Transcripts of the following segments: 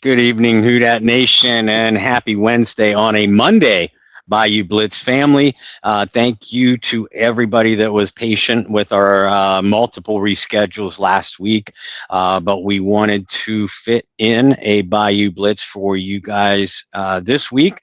Good evening, Houdat Nation, and happy Wednesday on a Monday, Bayou Blitz family. Thank you to everybody that was patient with our multiple reschedules last week, but we wanted to fit in a Bayou Blitz for you guys this week.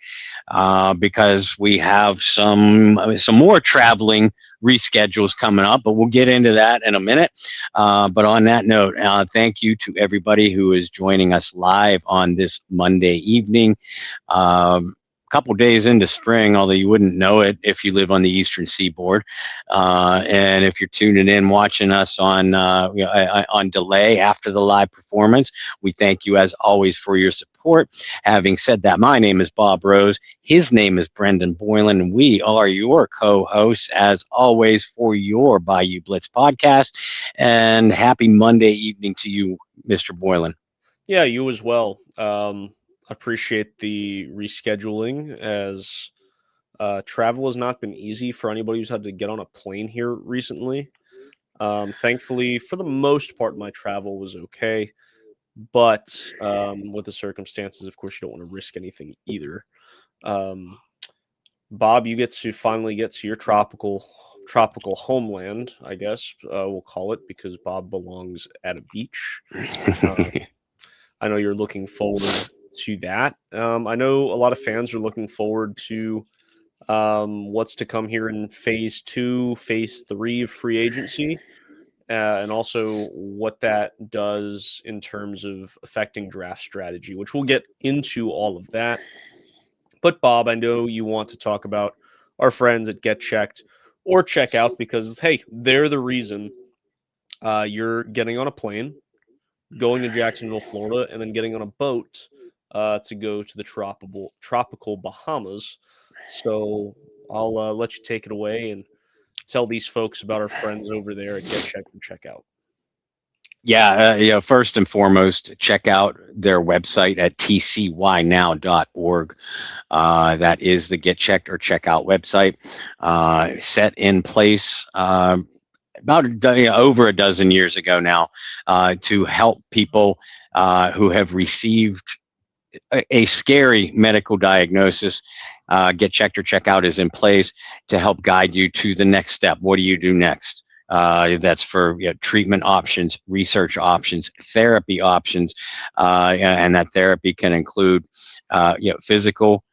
Because we have some more traveling reschedules coming up, but we'll get into that in a minute. But on that note, thank you to everybody who is joining us live on this Monday evening. Couple days into spring, although you wouldn't know it if you live on the Eastern Seaboard. And if you're tuning in, watching us on delay after the live performance, we thank you as always for your support. Having said that, my name is Bob Rose. His name is Brendan Boylan, and we are your co-hosts as always for your Bayou Blitz podcast. And happy Monday evening to you, Mr. Boylan. Yeah, you as well. Appreciate the rescheduling as travel has not been easy for anybody who's had to get on a plane here recently. Thankfully, for the most part, my travel was okay. But with the circumstances, of course, you don't want to risk anything either. Bob, you get to finally get to your tropical homeland, I guess we'll call it, because Bob belongs at a beach. I know you're looking forward to that. I know a lot of fans are looking forward to what's to come here in phase 2, phase 3 of free agency, and also what that does in terms of affecting draft strategy, which we'll get into all of that. But Bob, I know you want to talk about our friends at Get Checked or Check Out because, hey, they're the reason you're getting on a plane, going to Jacksonville, Florida, and then getting on a boat to go to the tropical Bahamas. So I'll let you take it away and tell these folks about our friends over there at Get Checked and Check Out. Yeah, first and foremost, check out their website at tcynow.org. That is the Get Checked or Check Out website, set in place over a dozen years ago now, to help people who have received a scary medical diagnosis. Get Checked or Check Out is in place to help guide you to the next step. What do you do next? That's for treatment options, research options, therapy options, and that therapy can include physical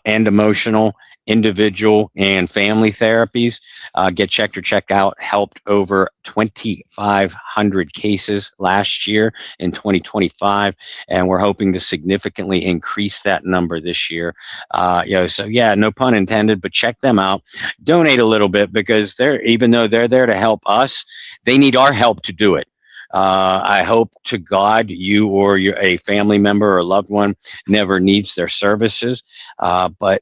and emotional, individual and family therapies. Get Checked or Check Out helped over 2,500 cases last year in 2025, and we're hoping to significantly increase that number this year. So yeah, no pun intended, but check them out. Donate a little bit because even though they're there to help us, they need our help to do it. I hope to God you or a family member or loved one never needs their services, but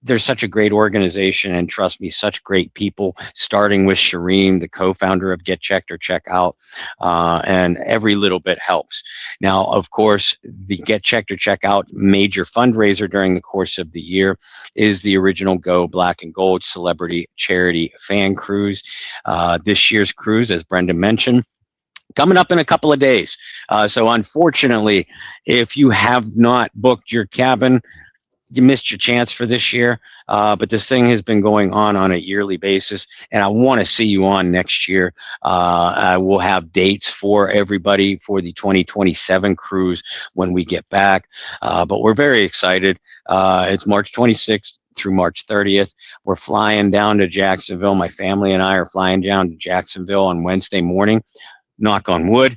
they're such a great organization, and trust me, such great people, starting with Shireen, the co-founder of Get Checked or Check Out, and every little bit helps. Now, of course, the Get Checked or Check Out major fundraiser during the course of the year is the original Go Black and Gold Celebrity Charity Fan Cruise. This year's cruise, as Brendan mentioned, coming up in a couple of days. So unfortunately, if you have not booked your cabin, you missed your chance for this year, but this thing has been going on a yearly basis, and I want to see you on next year. I will have dates for everybody for the 2027 cruise when we get back, but we're very excited. It's March 26th through March 30th. We're flying down to Jacksonville. My family and I are flying down to Jacksonville on Wednesday morning. Knock on wood.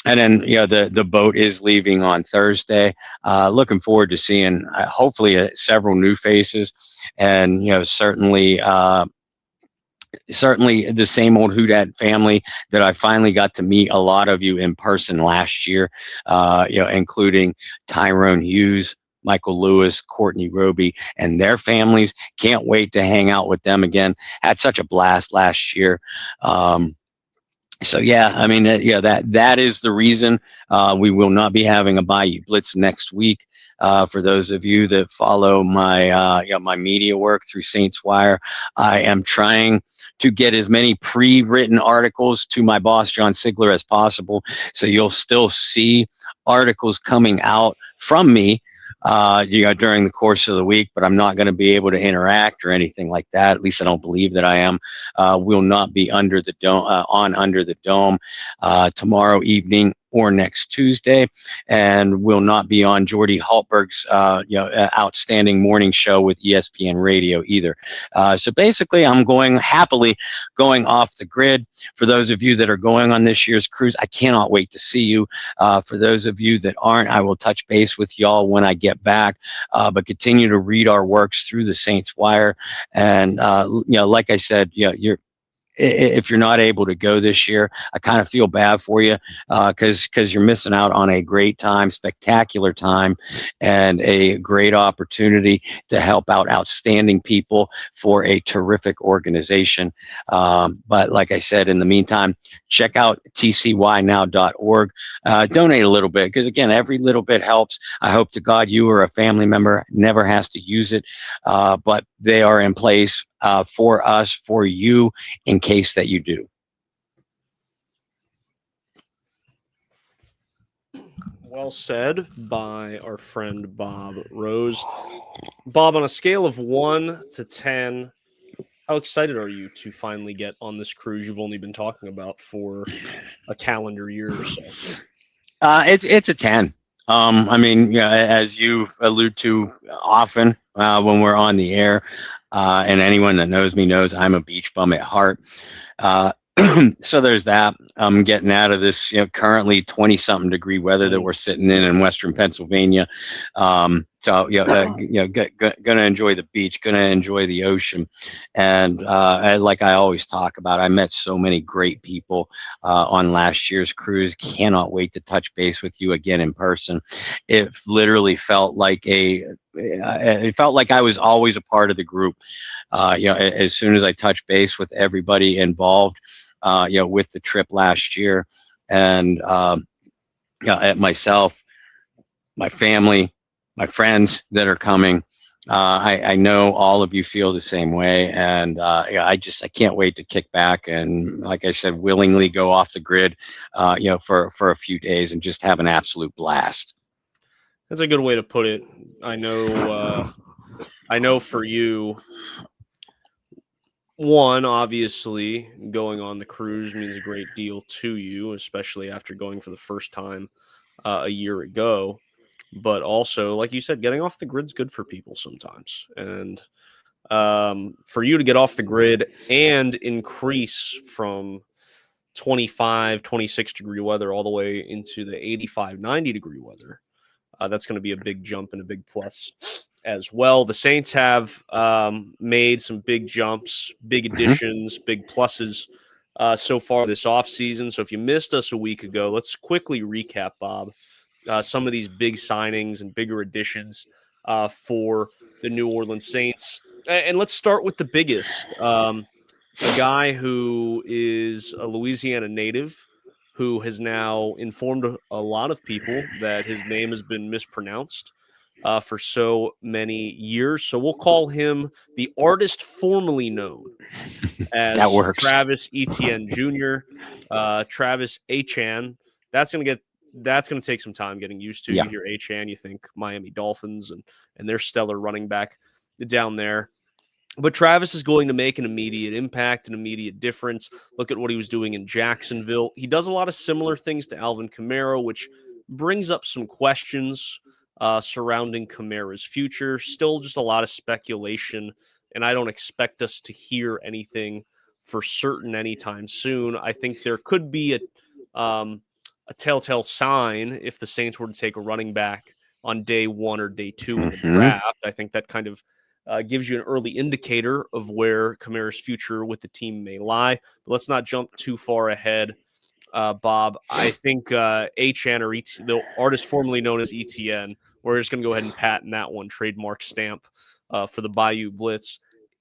And then, the boat is leaving on Thursday. Looking forward to seeing, hopefully, several new faces, and certainly the same old Houdat family that I finally got to meet a lot of you in person last year. Including Tyrone Hughes, Michael Lewis, Courtney Roby, and their families. Can't wait to hang out with them again. Had such a blast last year. So yeah, I mean, yeah, that is the reason we will not be having a Bayou Blitz next week. For those of you that follow my my media work through Saints Wire, I am trying to get as many pre-written articles to my boss John Sigler as possible. So you'll still see articles coming out from me during the course of the week, but I'm not going to be able to interact or anything like that. At least I don't believe that I am. Will not be under the dome on Under the Dome tomorrow evening or next Tuesday, and will not be on Jordy Haltberg's outstanding morning show with ESPN Radio either. So basically, I'm happily going off the grid. For those of you that are going on this year's cruise, I cannot wait to see you. For those of you that aren't, I will touch base with y'all when I get back. But continue to read our works through the Saints Wire, and like I said, if you're not able to go this year, I kind of feel bad for you because you're missing out on a great time, spectacular time, and a great opportunity to help out outstanding people for a terrific organization. But like I said, in the meantime, check out tcynow.org. Donate a little bit because, again, every little bit helps. I hope to God you or a family member never has to use it, but they are in place for us, for you, in case that you do. Well said by our friend Bob Rose. Bob, on a scale of 1 to 10, how excited are you to finally get on this cruise you've only been talking about for a calendar year or so? It's a 10. I mean, as you allude to often when we're on the air, and anyone that knows me knows I'm a beach bum at heart. So there's that. I'm getting out of this, currently 20-something degree weather that we're sitting in Western Pennsylvania. So gonna enjoy the beach, gonna enjoy the ocean, and like I always talk about, I met so many great people on last year's cruise. Cannot wait to touch base with you again in person. It literally felt like I was always a part of the group. As soon as I touched base with everybody involved, with the trip last year, and at myself, my family, my friends that are coming. I know all of you feel the same way, and I can't wait to kick back and, like I said, willingly go off the grid, for a few days and just have an absolute blast. That's a good way to put it. I know for you, one, obviously, going on the cruise means a great deal to you, especially after going for the first time a year ago. But also, like you said, getting off the grid's good for people sometimes. And for you to get off the grid and increase from 25, 26 degree weather all the way into the 85, 90 degree weather, that's going to be a big jump and a big plus as well. The Saints have made some big jumps, big additions, big pluses so far this offseason. So if you missed us a week ago, let's quickly recap, Bob, some of these big signings and bigger additions for the New Orleans Saints. And let's start with the biggest. A guy who is a Louisiana native who has now informed a lot of people that his name has been mispronounced for so many years. So we'll call him the artist formerly known That as works. Travis Etienne Jr., Travis Achan. That's going to take some time getting used to. Yeah. You hear Achan, you think Miami Dolphins and their stellar running back down there. But Travis is going to make an immediate impact, an immediate difference. Look at what he was doing in Jacksonville. He does a lot of similar things to Alvin Kamara, which brings up some questions surrounding Kamara's future. Still just a lot of speculation, and I don't expect us to hear anything for certain anytime soon. I think there could be a telltale sign if the Saints were to take a running back on day 1 or day 2 in the draft. I think that kind of gives you an early indicator of where Kamara's future with the team may lie. But let's not jump too far ahead, Bob. I think Achan, or the artist formerly known as ETN, we're just going to go ahead and patent that one, trademark stamp for the Bayou Blitz.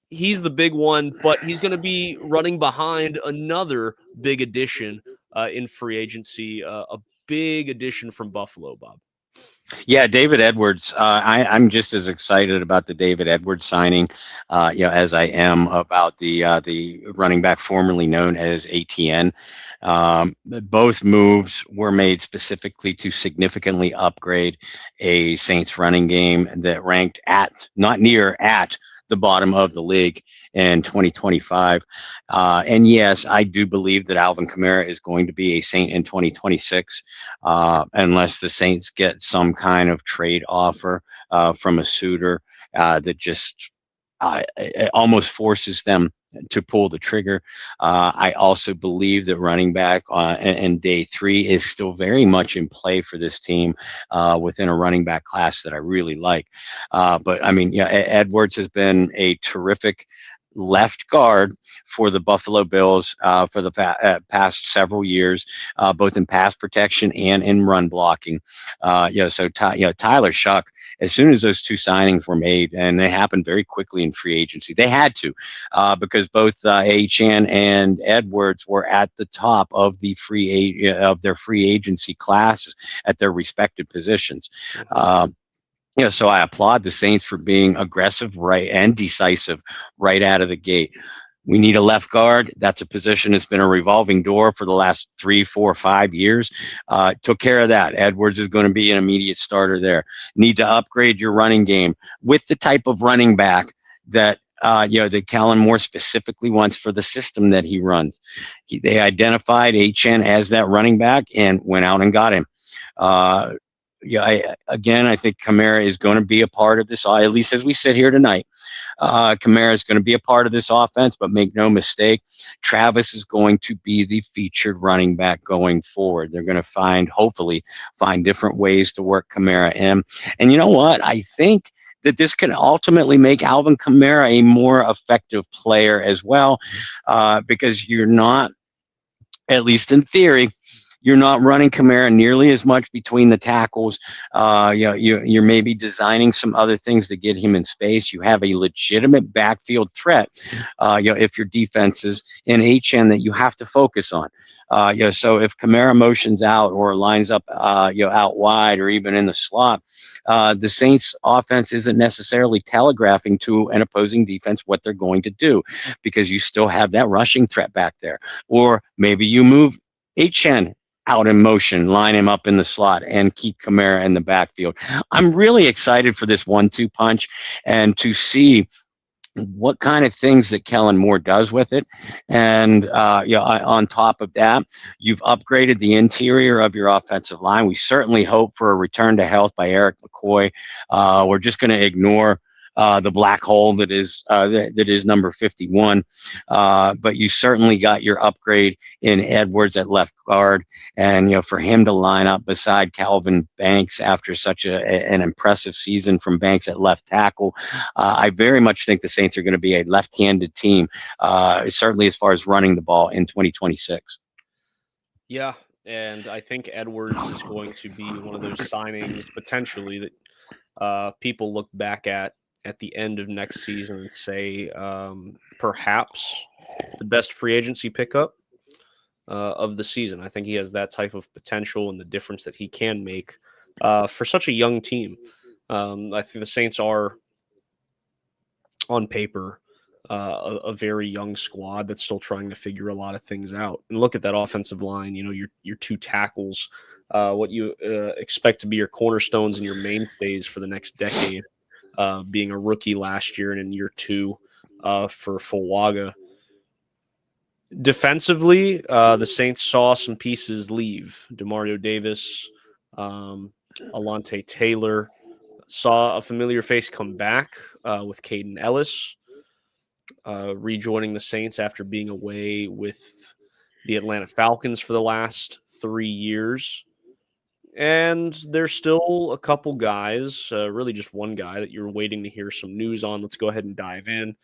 he's the big one, but he's going to be running behind another big addition in free agency, a big addition from Buffalo, Bob. Yeah, David Edwards. I'm just as excited about the David Edwards signing, as I am about the running back formerly known as ATN. Both moves were made specifically to significantly upgrade a Saints running game that ranked not near at the bottom of the league in 2025. And yes, I do believe that Alvin Kamara is going to be a Saint in 2026, unless the Saints get some kind of trade offer from a suitor that just it almost forces them to pull the trigger. I also believe that running back in day 3 is still very much in play for this team within a running back class that I really like. But I mean, yeah, Edwards has been a terrific left guard for the Buffalo Bills for the past several years, both in pass protection and in run blocking. So Tyler Shuck, as soon as those two signings were made, and they happened very quickly in free agency, they had to, because both Achane and Edwards were at the top of the their free agency classes at their respective positions. So I applaud the Saints for being aggressive, right, and decisive right out of the gate. We need a left guard. That's a position that's been a revolving door for the last 3, 4, 5 years. Took care of that. Edwards is going to be an immediate starter there. Need to upgrade your running game with the type of running back that that Kellen Moore specifically wants for the system that he runs. They identified Achane as that running back and went out and got him. I think Kamara is going to be a part of this, at least as we sit here tonight. Kamara is going to be a part of this offense, but make no mistake, Travis is going to be the featured running back going forward. They're going to hopefully find different ways to work Kamara in. And you know what? I think that this can ultimately make Alvin Kamara a more effective player as well, because you're not, at least in theory, you're not running Kamara nearly as much between the tackles. You're maybe designing some other things to get him in space. You have a legitimate backfield threat, if your defense is in Achane that you have to focus on. So if Kamara motions out or lines up, out wide or even in the slot, the Saints offense isn't necessarily telegraphing to an opposing defense what they're going to do, because you still have that rushing threat back there. Or maybe you move Achane out in motion, line him up in the slot, and keep Kamara in the backfield. I'm really excited for this 1-2 punch and to see what kind of things that Kellen Moore does with it. And on top of that, you've upgraded the interior of your offensive line. We certainly hope for a return to health by Eric McCoy. We're just going to ignore the black hole that is number 51. But you certainly got your upgrade in Edwards at left guard, and for him to line up beside Calvin Banks after such an impressive season from Banks at left tackle, I very much think the Saints are going to be a left-handed team, certainly as far as running the ball in 2026. Yeah, and I think Edwards is going to be one of those signings potentially that people look back at the end of next season and say perhaps the best free agency pickup of the season. I think he has that type of potential and the difference that he can make for such a young team. I think the Saints are, on paper, a very young squad that's still trying to figure a lot of things out. And look at that offensive line. Your two tackles, what you expect to be your cornerstones and your mainstays for the next decade. Being a rookie last year and in year 2 for Fuaga. Defensively, the Saints saw some pieces leave. Demario Davis, Alontae Taylor, saw a familiar face come back with Caden Ellis, rejoining the Saints after being away with the Atlanta Falcons for the last 3 years. And there's still a couple guys, really just one guy that you're waiting to hear some news on. Let's go ahead and dive in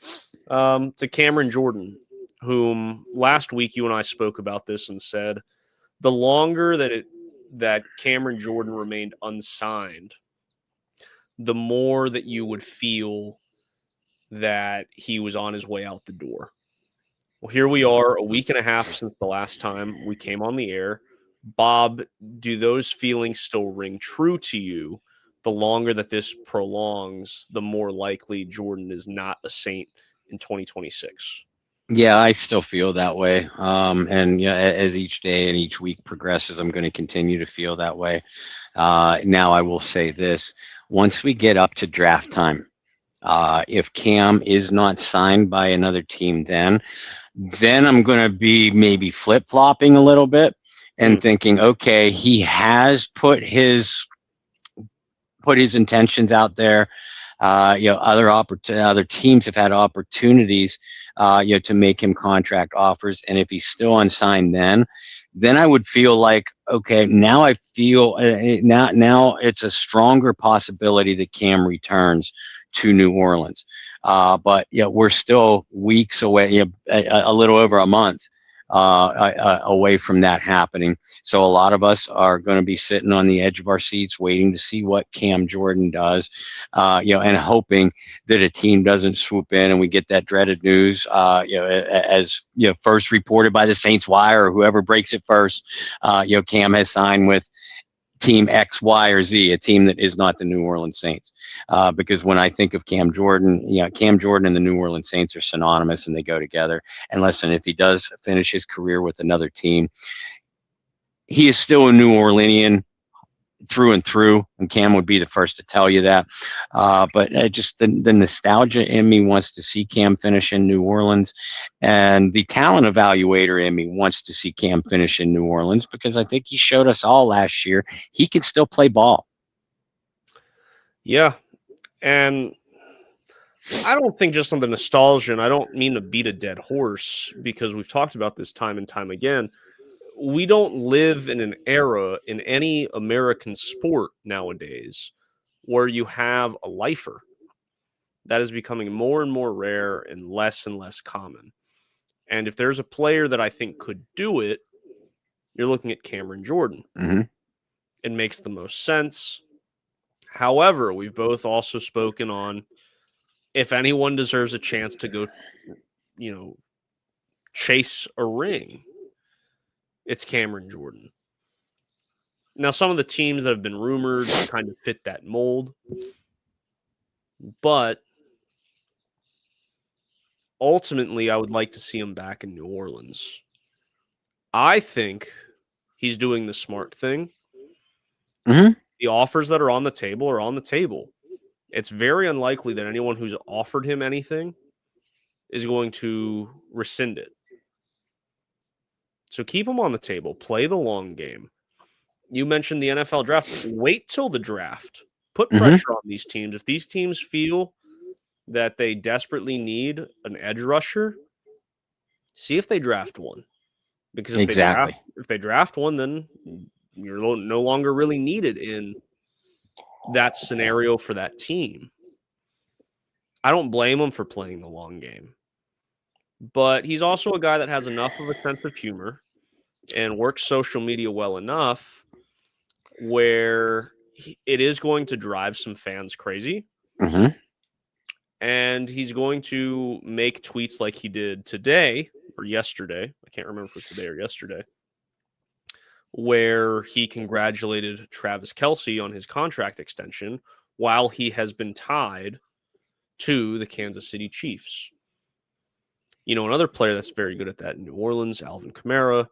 to Cameron Jordan, whom last week you and I spoke about this and said the longer that Cameron Jordan remained unsigned, the more that you would feel that he was on his way out the door. Well, here we are, a week and a half since the last time we came on the air. Bob, do those feelings still ring true to you? The longer that this prolongs, the more likely Jordan is not a Saint in 2026. Yeah, I still feel that way. And yeah, as each day and each week progresses, I'm going to continue to feel that way. Now, I will say this: once we get up to draft time, if Cam is not signed by another team, then I'm going to be maybe flip-flopping a little bit and thinking, okay, he has put his intentions out there. Other teams have had opportunities, to make him contract offers, and if he's still unsigned, then I would feel like, okay, now I feel now it's a stronger possibility that Cam returns to New Orleans. But yeah, we're still weeks away, a little over a month away from that happening. So a lot of us are going to be sitting on the edge of our seats, waiting to see what Cam Jordan does, and hoping that a team doesn't swoop in and we get that dreaded news, as first reported by the Saints Wire or whoever breaks it first. Cam has signed with team X, Y, or Z, a team that is not the New Orleans Saints. Because when I think of Cam Jordan, Cam Jordan and the New Orleans Saints are synonymous and they go together. And listen, if he does finish his career with another team, he is still a New Orleanian through and through, and Cam would be the first to tell you that. But just the nostalgia in me wants to see Cam finish in New Orleans, and the talent evaluator in me wants to see Cam finish in New Orleans, because I think he showed us all last year he can still play ball. Yeah, and I don't think just on the nostalgia, and I don't mean to beat a dead horse, because we've talked about this time and time again. We don't live in an era in any American sport nowadays where you have a lifer. That is becoming more and more rare and less common. And if there's a player that I think could do it, you're looking at Cameron Jordan. Mm-hmm. It makes the most sense. However, we've both also spoken on, if anyone deserves a chance to go, chase a ring, it's Cameron Jordan. Now, some of the teams that have been rumored kind of fit that mold, but ultimately, I would like to see him back in New Orleans. I think he's doing the smart thing. Mm-hmm. The offers that are on the table are on the table. It's very unlikely that anyone who's offered him anything is going to rescind it. So keep him on the table. Play the long game. You mentioned the NFL draft. Wait till the draft. Put pressure on these teams. If these teams feel that they desperately need an edge rusher, see if they draft one. Because if they draft one, then you're no longer really needed in that scenario for that team. I don't blame him for playing the long game. But he's also a guy that has enough of a sense of humor and works social media well enough where it is going to drive some fans crazy. Mm-hmm. And he's going to make tweets like he did today or yesterday. I can't remember if it was today or yesterday, where he congratulated Travis Kelce on his contract extension while he has been tied to the Kansas City Chiefs. Another player that's very good at that in New Orleans, Alvin Kamara.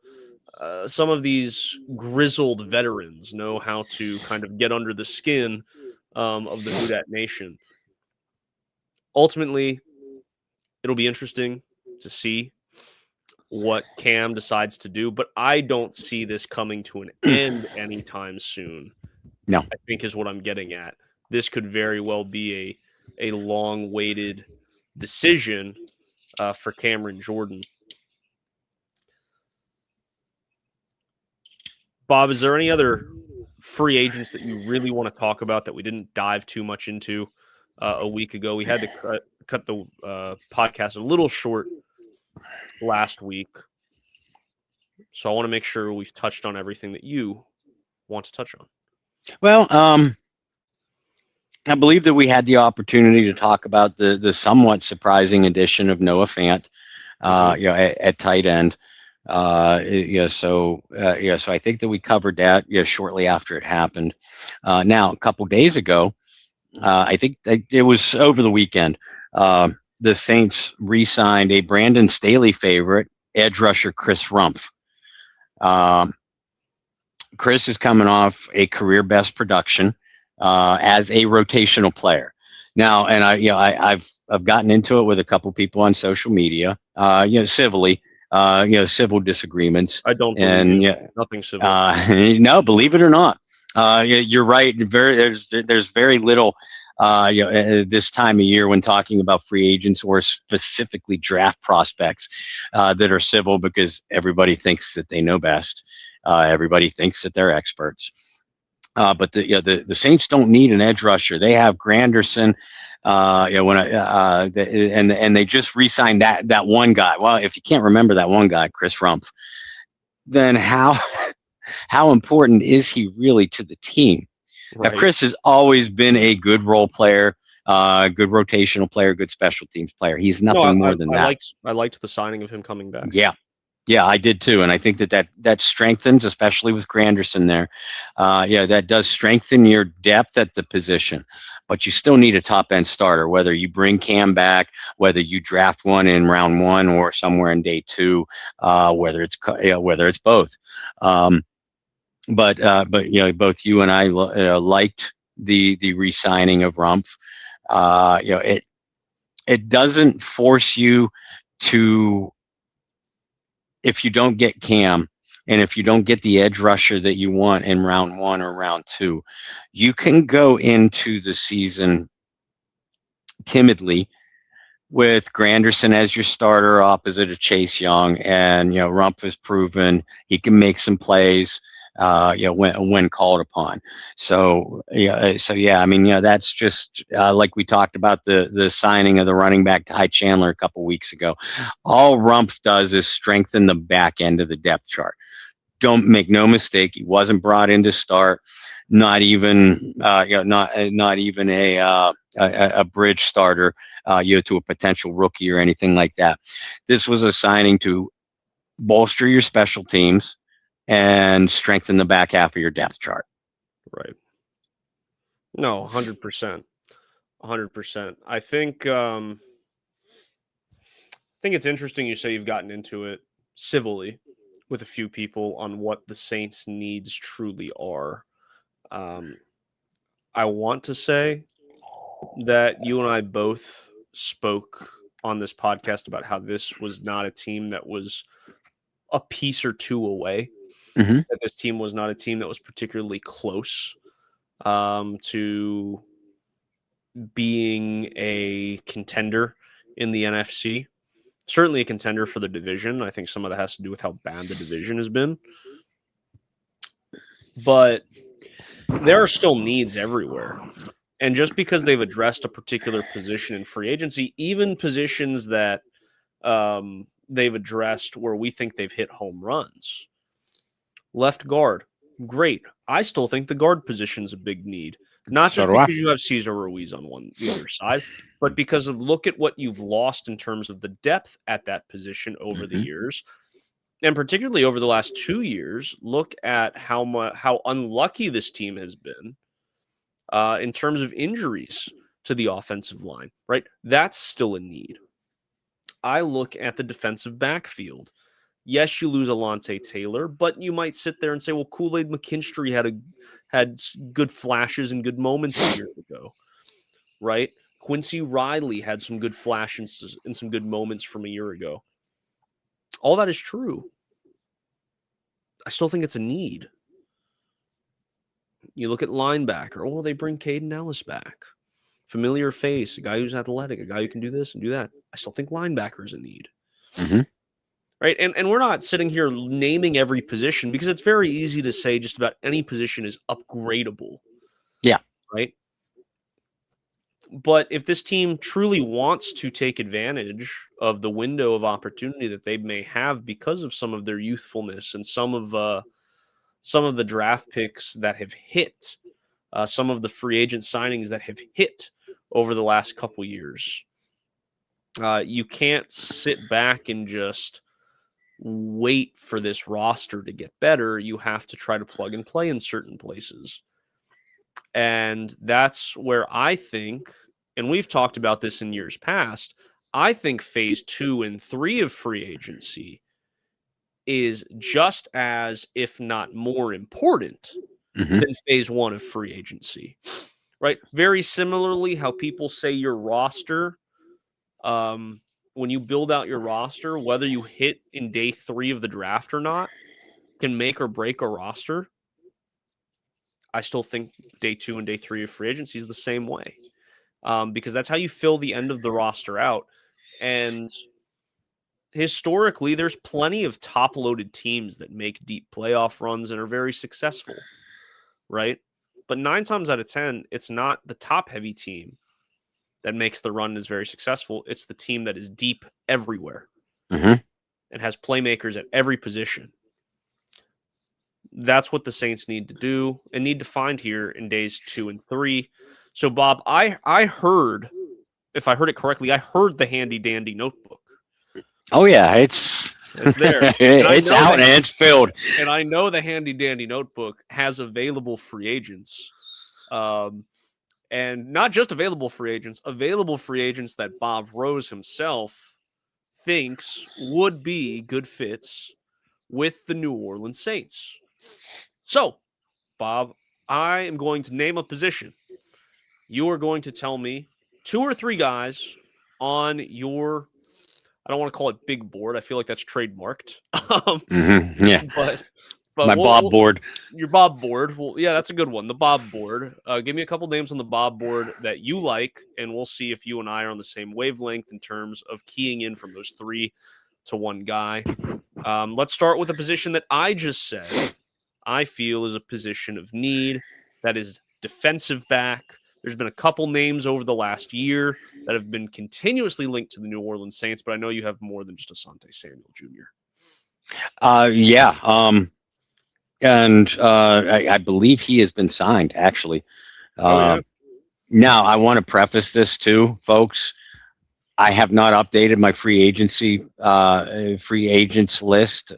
Some of these grizzled veterans know how to kind of get under the skin of the Houdat Nation. Ultimately, it'll be interesting to see what Cam decides to do, but I don't see this coming to an end anytime soon. No, I think is what I'm getting at. This could very well be a long-waited decision for Cameron Jordan. Bob, is there any other free agents that you really want to talk about that we didn't dive too much into a week ago? We had to cut the podcast a little short last week. So I want to make sure we've touched on everything that you want to touch on. Well, I believe that we had the opportunity to talk about the somewhat surprising addition of Noah Fant, at tight end. So I think that we covered that, shortly after it happened. Now, a couple days ago, I think it was over the weekend. The Saints re-signed a Brandon Staley favorite, edge rusher Chris Rumpf. Um, Chris is coming off a career best production as a rotational player. Now, and I've gotten into it with a couple people on social media, civilly, civil disagreements. I don't believe And you. Nothing civil. no, believe it or not, you're right. There's very little this time of year when talking about free agents or specifically draft prospects that are civil, because everybody thinks that they know best. Everybody thinks that they're experts. But the Saints don't need an edge rusher. They have Granderson. And they just re-signed that one guy. Well, if you can't remember that one guy, Chris Rumpf, then how important is he really to the team? Right. Now, Chris has always been a good role player, good rotational player, good special teams player. He's nothing more than that. I liked the signing of him coming back. Yeah, I did too, and I think that strengthens, especially with Granderson there. That does strengthen your depth at the position, but you still need a top end starter. Whether you bring Cam back, whether you draft one in round 1 or somewhere in day 2, whether it's both. But both you and I liked the re-signing of Rumpf. It doesn't force you to. If you don't get Cam, and if you don't get the edge rusher that you want in round 1 or round 2, you can go into the season timidly with Granderson as your starter opposite of Chase Young, and Rumpf has proven he can make some plays when called upon. That's just like we talked about the signing of the running back Ty Chandler a couple weeks ago. All Rumpf does is strengthen the back end of the depth chart. Don't make no mistake, he wasn't brought in to start, not even not even a bridge starter to a potential rookie or anything like that. This was a signing to bolster your special teams and strengthen the back half of your depth chart. Right. No, 100%. 100%. I think it's interesting you say you've gotten into it civilly with a few people on what the Saints' needs truly are. I want to say that you and I both spoke on this podcast about how this was not a team that was a piece or two away. Mm-hmm. That this team was not a team that was particularly close to being a contender in the NFC. Certainly a contender for the division. I think some of that has to do with how bad the division has been. But there are still needs everywhere. And just because they've addressed a particular position in free agency, even positions that they've addressed where we think they've hit home runs. Left guard, great. I still think the guard position's a big need. Not just because you have Cesar Ruiz on the other side, but because of look at what you've lost in terms of the depth at that position over the years. And particularly over the last 2 years, look at how unlucky this team has been in terms of injuries to the offensive line, right? That's still a need. I look at the defensive backfield. Yes, you lose Alontae Taylor, but you might sit there and say, well, Kool-Aid McKinstry had good flashes and good moments years ago, right? Quincy Riley had some good flashes and some good moments from a year ago. All that is true. I still think it's a need. You look at linebacker. Oh, they bring Caden Ellis back. Familiar face, a guy who's athletic, a guy who can do this and do that. I still think linebacker is a need. Mm-hmm. Right. And we're not sitting here naming every position because it's very easy to say just about any position is upgradable. Yeah. Right. But if this team truly wants to take advantage of the window of opportunity that they may have because of some of their youthfulness and some of the draft picks that have hit some of the free agent signings that have hit over the last couple years. You can't sit back and just wait for this roster to get better. You have to try to plug and play in certain places. And that's where I think, and we've talked about this in years past, I think phase 2 and 3 of free agency is just as, if not more important than phase 1 of free agency, right? Very similarly, how people say your roster, when you build out your roster, whether you hit in day 3 of the draft or not, can make or break a roster. I still think day 2 and day 3 of free agency is the same way, because that's how you fill the end of the roster out. And historically, there's plenty of top-loaded teams that make deep playoff runs and are very successful, right? But 9 times out of 10, it's not the top-heavy team that makes the run is very successful. It's the team that is deep everywhere and has playmakers at every position. That's what the Saints need to do and need to find here in days 2 and 3. So, Bob, I heard, if I heard it correctly, I heard the handy dandy notebook. Oh yeah, it's there. It's out and it's filled. And I know the handy dandy notebook has available free agents, and not just available free agents that Bob Rose himself thinks would be good fits with the New Orleans Saints. So, Bob, I am going to name a position. You are going to tell me 2 or 3 guys on your, I don't want to call it big board. I feel like that's trademarked. Yeah. But my Bob board. Your Bob board. Well, yeah, that's a good one. The Bob board. Give me a couple names on the Bob board that you like, and we'll see if you and I are on the same wavelength in terms of keying in from those 3 to 1 guy. Let's start with a position that I just said I feel is a position of need. That is defensive back. There's been a couple names over the last year that have been continuously linked to the New Orleans Saints, but I know you have more than just Asante Samuel Jr. Yeah. And I believe he has been signed, actually. Now, I want to preface this too, folks. I have not updated my free agents list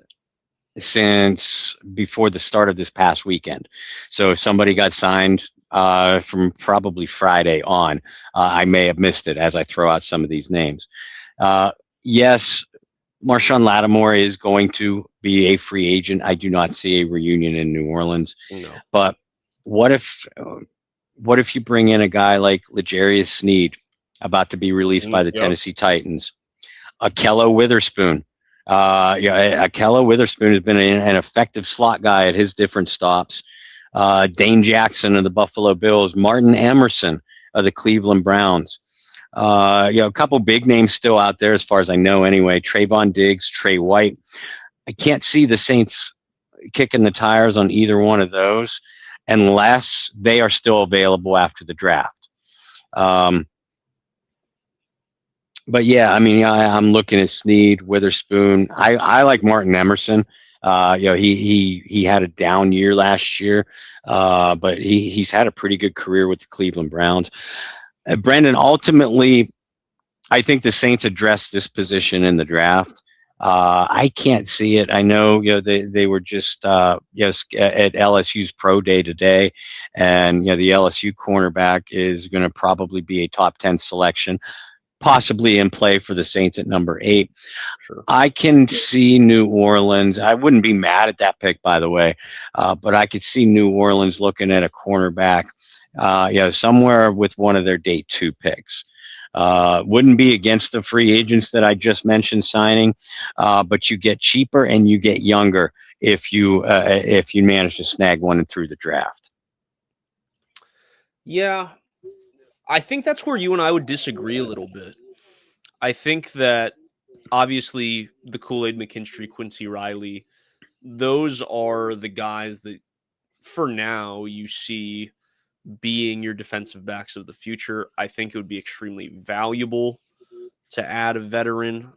since before the start of this past weekend. So if somebody got signed from probably Friday on, I may have missed it as I throw out some of these names. Yes, Marshawn Lattimore is going to be a free agent. I do not see a reunion in New Orleans. No. But what if you bring in a guy like L'Jarius Sneed, about to be released by the Tennessee Titans, Akello Witherspoon. Akello Witherspoon has been an effective slot guy at his different stops. Dane Jackson of the Buffalo Bills, Martin Emerson of the Cleveland Browns. A couple big names still out there as far as I know anyway. Trayvon Diggs, Trey White. I can't see the Saints kicking the tires on either one of those unless they are still available after the draft. But yeah, I mean, I'm looking at Sneed, Witherspoon. I like Martin Emerson. He had a down year last year, but he's had a pretty good career with the Cleveland Browns. Brendan, ultimately, I think the Saints addressed this position in the draft. I can't see it. I know, they were just at LSU's pro day today, and the LSU cornerback is going to probably be a top 10 selection, possibly in play for the Saints at number 8. Sure. I can see New Orleans. I wouldn't be mad at that pick, by the way, but I could see New Orleans looking at a cornerback, somewhere with one of their day 2 picks. Wouldn't be against the free agents that I just mentioned signing, but you get cheaper and you get younger if you manage to snag one through the draft. Yeah, I think that's where you and I would disagree a little bit. I think that obviously the Kool-Aid McKinstry, Quincy Riley, those are the guys that for now you see being your defensive backs of the future. I think it would be extremely valuable to add a veteran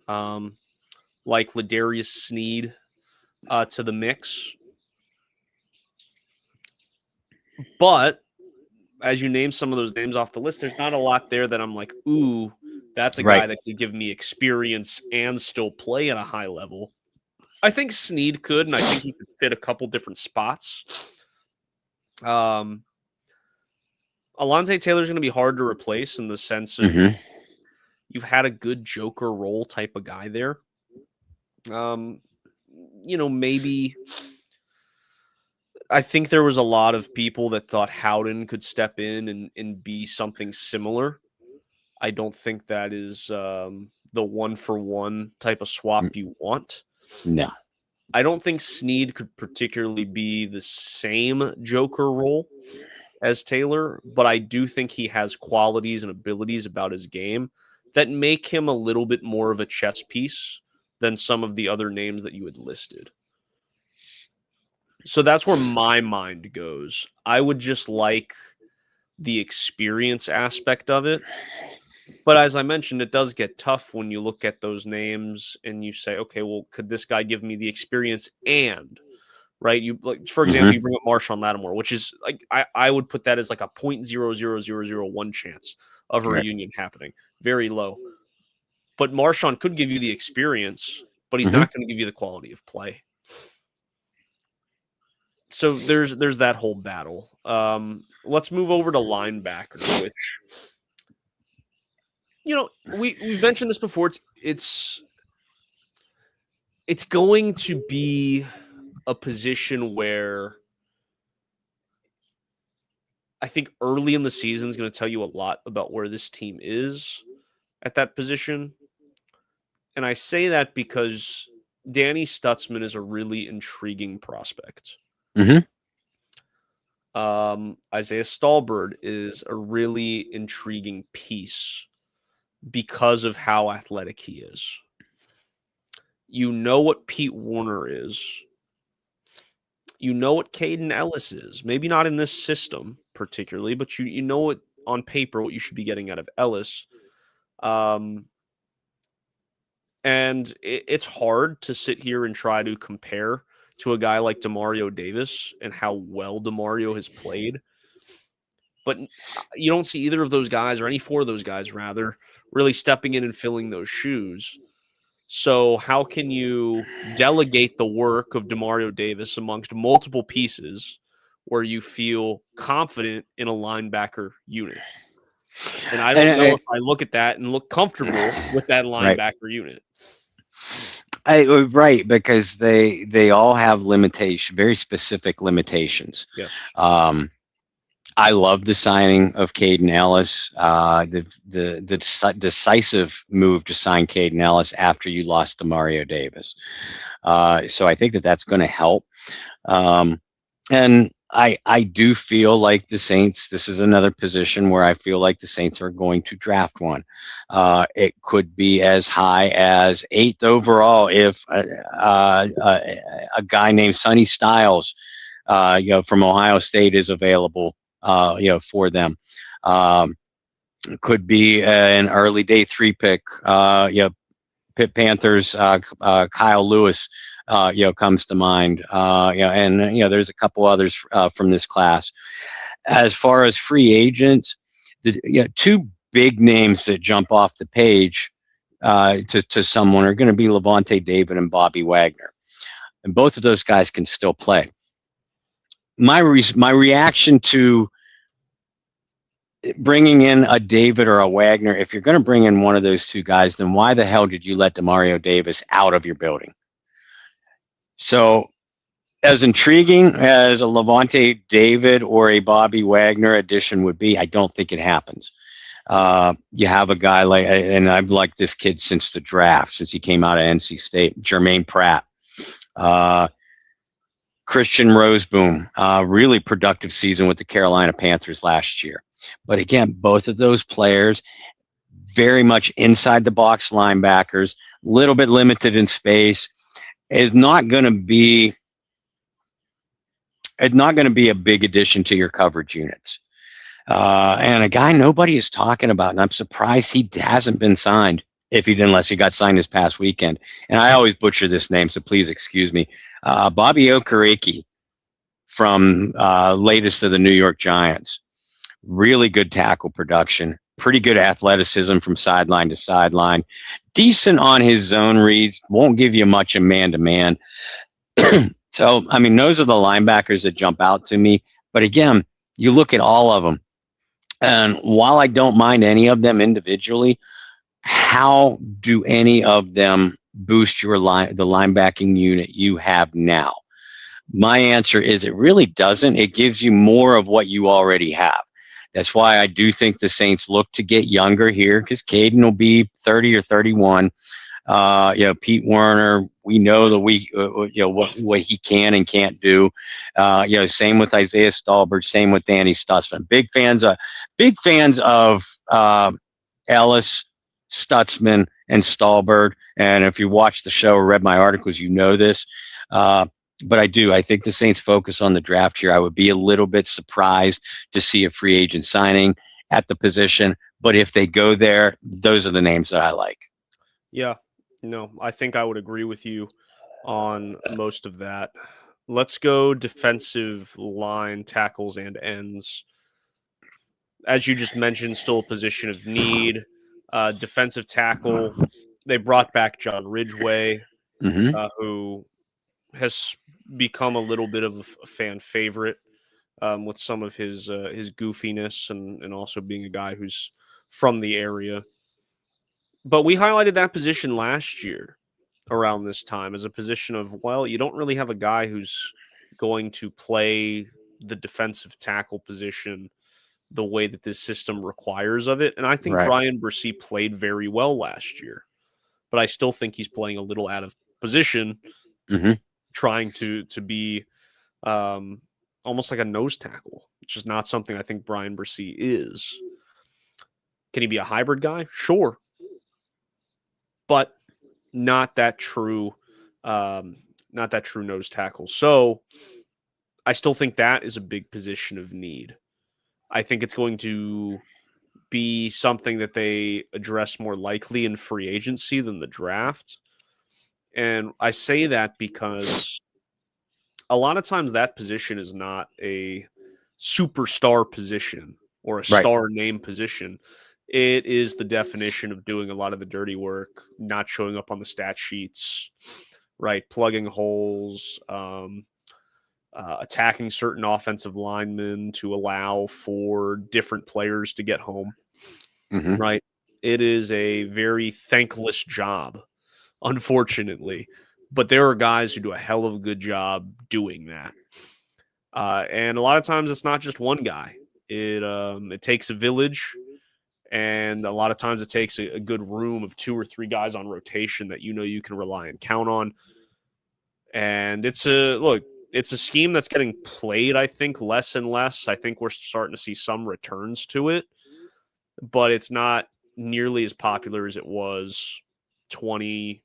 like L'Jarius Sneed to the mix. But as you name some of those names off the list, there's not a lot there that I'm like, ooh, that's a Right. guy that could give me experience and still play at a high level. I think Snead could, and I think he could fit a couple different spots. Alontae Taylor's going to be hard to replace in the sense of you've had a good Joker role type of guy there. Maybe I think there was a lot of people that thought Howden could step in and be something similar. I don't think that is the 1-for-1 type of swap you want. No. I don't think Snead could particularly be the same Joker role as Taylor, but I do think he has qualities and abilities about his game that make him a little bit more of a chess piece than some of the other names that you had listed. So that's where my mind goes. I would just like the experience aspect of it. But as I mentioned, it does get tough when you look at those names and you say, okay, well, could this guy give me the experience and, right? You like, for example, you bring up Marshawn Lattimore, which is like I would put that as like a 0.00001 chance of a reunion happening. Very low. But Marshawn could give you the experience, but he's not going to give you the quality of play. So there's that whole battle. Let's move over to linebacker, which we've mentioned this before. It's going to be a position where I think early in the season is going to tell you a lot about where this team is at that position. And I say that because Danny Stutzman is a really intriguing prospect. Isaiah Stallbird is a really intriguing piece because of how athletic he is. You know what Pete Warner is. You know what Caden Ellis is. Maybe not in this system particularly, but you know what on paper what you should be getting out of Ellis. And it's hard to sit here and try to compare to a guy like Demario Davis and how well Demario has played. But you don't see either of those guys, or any four of those guys, rather, really stepping in and filling those shoes. So how can you delegate the work of Demario Davis amongst multiple pieces where you feel confident in a linebacker unit? And I don't know if I look at that and look comfortable with that linebacker unit. Right, because they all have very specific limitations. Yes. I love the signing of Caden Ellis, the decisive move to sign Caden Ellis after you lost to Mario Davis. So I think that's going to help. And I do feel like the Saints, this is another position where I feel like the Saints are going to draft one. It could be as high as 8th overall if a guy named Sonny Styles, from Ohio State is available. For them. Could be an early day 3 pick. Pitt Panthers, Kyle Lewis, comes to mind. And there's a couple others from this class. As far as free agents, the 2 big names that jump off the page to someone are going to be Levante David and Bobby Wagner, and both of those guys can still play. My reaction to bringing in a David or a Wagner, if you're going to bring in one of those 2 guys, then why the hell did you let Demario Davis out of your building? So as intriguing as a Levante David or a Bobby Wagner addition would be, I don't think it happens. You have a guy and I've liked this kid since the draft, since he came out of NC State, Jermaine Pratt. Christian Roseboom, really productive season with the Carolina Panthers last year. But again, both of those players, very much inside the box linebackers, a little bit limited in space, is not going to be a big addition to your coverage units. And a guy nobody is talking about, and I'm surprised he hasn't been signed, unless he got signed this past weekend. And I always butcher this name, so please excuse me. Bobby Okereke from latest of the New York Giants. really good tackle production, pretty good athleticism from sideline to sideline, decent on his zone reads, won't give you much in man-to-man. So, I mean, those are the linebackers that jump out to me. But again, you look at all of them, and while I don't mind any of them individually, how do any of them boost your the linebacking unit you have now? My answer is it really doesn't. It gives you more of what you already have. That's why I do think the Saints look to get younger here, because Caden will be 30 or 31. Pete Werner, we know what he can and can't do. Same with Isaiah Stallberg, same with Danny Stutzman. Big fans of Ellis, Stutzman, and Stallberg. And if you watch the show or read my articles, you know this. But I think the Saints focus on the draft here. I would be a little bit surprised to see a free agent signing at the position. But if they go there, those are the names that I like. Yeah, no, I think I would agree with you on most of that. Let's go defensive line, tackles, and ends. As you just mentioned, still a position of need. Defensive tackle, they brought back John Ridgway, who has become a little bit of a fan favorite with some of his goofiness and also being a guy who's from the area. But we highlighted that position last year around this time as a position of, well, you don't really have a guy who's going to play the defensive tackle position the way that this system requires of it. And I think Brian Bresee played very well last year, but I still think he's playing a little out of position, trying to be almost like a nose tackle, which is not something I think Brian Bresee is. Can he be a hybrid guy? Sure. But not that true nose tackle. So I still think that is a big position of need. I think it's going to be something that they address more likely in free agency than the draft. And I say that because a lot of times that position is not a superstar position or a star name position. It is the definition of doing a lot of the dirty work, not showing up on the stat sheets, right? Plugging holes, attacking certain offensive linemen to allow for different players to get home, right? It is a very thankless job, unfortunately. But there are guys who do a hell of a good job doing that. And a lot of times it's not just one guy. It takes a village. And a lot of times it takes a good room of 2 or 3 guys on rotation that you can rely and count on. And it's a scheme that's getting played, I think, less and less. I think we're starting to see some returns to it, but it's not nearly as popular as it was 20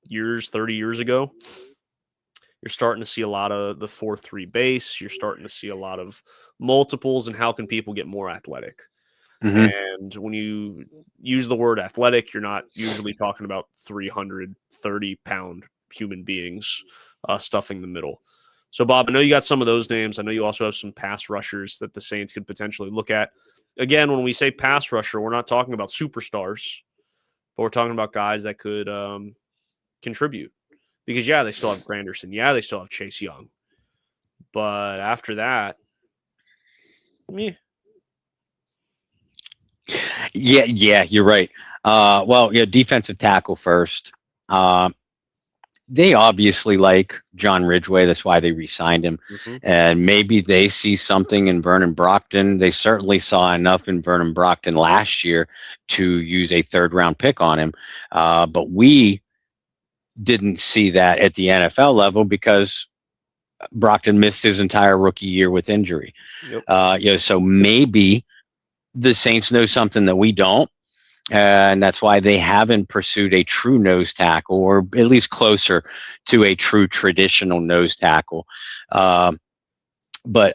years, 30 years ago. You're starting to see a lot of the 4-3 base. You're starting to see a lot of multiples and how can people get more athletic. And when you use the word athletic, you're not usually talking about 330-pound human beings stuffing the middle. So, Bob, I know you got some of those names. I know you also have some pass rushers that the Saints could potentially look at. Again, when we say pass rusher, we're not talking about superstars, but we're talking about guys that could contribute. Because, yeah, they still have Granderson. Yeah, they still have Chase Young. But after that, meh. Yeah, you're right. Defensive tackle first. They obviously like John Ridgway. That's why they re-signed him. And maybe they see something in Vernon Brockton. They certainly saw enough in Vernon Brockton last year to use a 3rd-round pick on him. But we didn't see that at the NFL level because Brockton missed his entire rookie year with injury. So maybe the Saints know something that we don't, and that's why they haven't pursued a true nose tackle, or at least closer to a true traditional nose tackle. But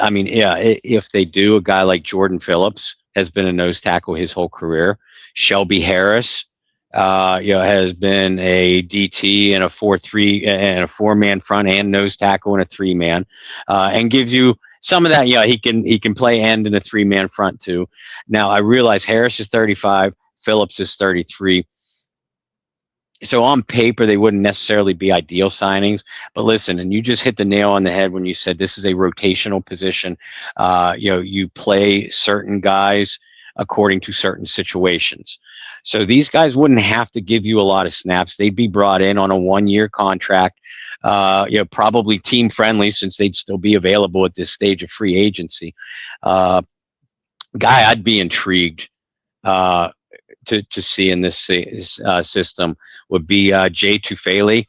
I mean, if they do, a guy like Jordan Phillips has been a nose tackle his whole career. Shelby Harris, has been a DT and a 4-3 and a 4-man front and nose tackle and a 3-man, and gives you some of that, he can play end in a 3-man front too. Now I realize Harris is 35, Phillips is 33. So on paper, they wouldn't necessarily be ideal signings. But listen, and you just hit the nail on the head when you said this is a rotational position. You play certain guys according to certain situations. So these guys wouldn't have to give you a lot of snaps. They'd be brought in on a 1-year contract, probably team friendly since they'd still be available at this stage of free agency. Guy, I'd be intrigued to see in this system would be Jay Tufele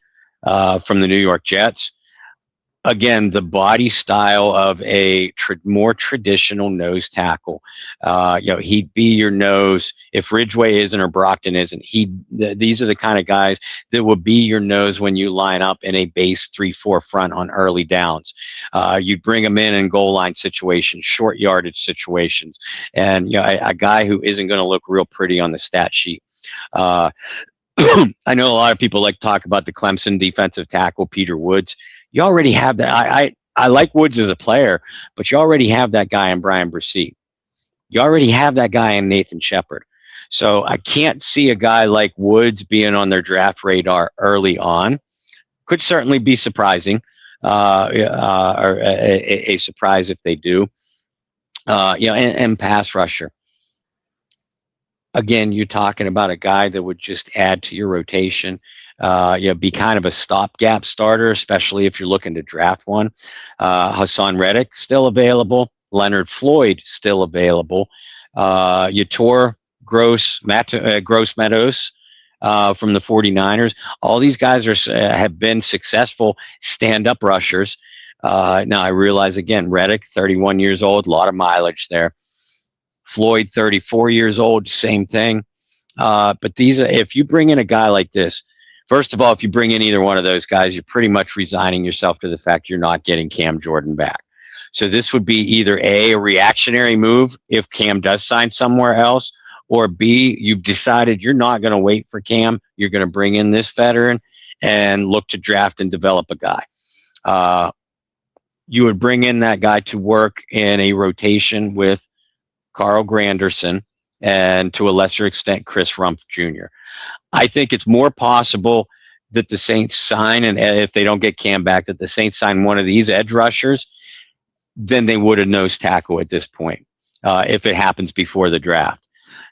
from the New York Jets. Again, the body style of a more traditional nose tackle. He'd be your nose if Ridgeway isn't or Brockton isn't. These are the kind of guys that would be your nose when you line up in a base 3-4 front on early downs. You'd bring them in goal line situations, short yardage situations, and a guy who isn't going to look real pretty on the stat sheet. I know a lot of people like to talk about the Clemson defensive tackle, Peter Woods. You already have that. I like Woods as a player, but you already have that guy in Brian Bresee. You already have that guy in Nathan Shepard. So I can't see a guy like Woods being on their draft radar early on. Could certainly be surprising, or a surprise if they do. And pass rusher. Again, you're talking about a guy that would just add to your rotation. Be kind of a stopgap starter, especially if you're looking to draft one. Hassan Reddick still available. Leonard Floyd still available. Yator Gross Meadows from the 49ers. All these guys have been successful stand-up rushers. Now I realize again, Reddick, 31 years old, a lot of mileage there. Floyd, 34 years old, same thing. But if you bring in a guy like this, first of all, if you bring in either one of those guys, you're pretty much resigning yourself to the fact you're not getting Cam Jordan back. So this would be either A, a reactionary move if Cam does sign somewhere else, or B, you've decided you're not going to wait for Cam. You're going to bring in this veteran and look to draft and develop a guy. You would bring in that guy to work in a rotation with Carl Granderson, and to a lesser extent, Chris Rumpf Jr. I think it's more possible that the Saints sign, and if they don't get Cam back, that the Saints sign one of these edge rushers than they would a nose tackle at this point, if it happens before the draft.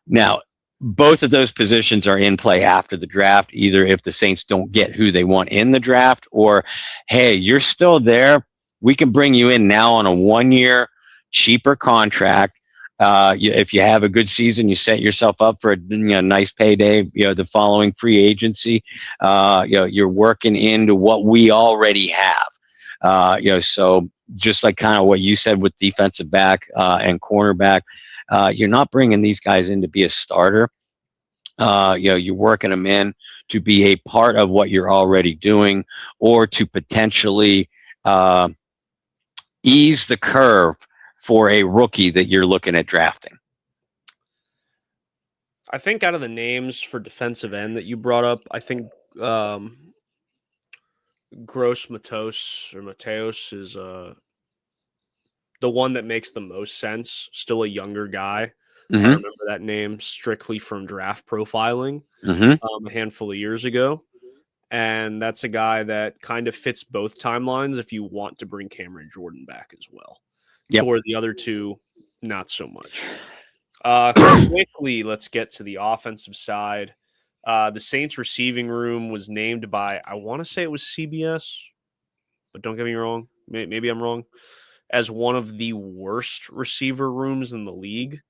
Now, both of those positions are in play after the draft, either if the Saints don't get who they want in the draft, or, hey, you're still there. We can bring you in now on a 1-year cheaper contract. If you have a good season, you set yourself up for a nice payday. The following free agency, you're working into what we already have. So just like kind of what you said with defensive back and cornerback, you're not bringing these guys in to be a starter. You're working them in to be a part of what you're already doing, or to potentially ease the curve for a rookie that you're looking at drafting. I think out of the names for defensive end that you brought up, I think Gross Mateos is the one that makes the most sense. Still a younger guy. Mm-hmm. I remember that name strictly from draft profiling a handful of years ago. And that's a guy that kind of fits both timelines if you want to bring Cameron Jordan back as well. Yep. For the other two, not so much. Quickly, let's get to the offensive side. The Saints receiving room was named by, I want to say it was CBS, but don't get me wrong. Maybe I'm wrong. As one of the worst receiver rooms in the league.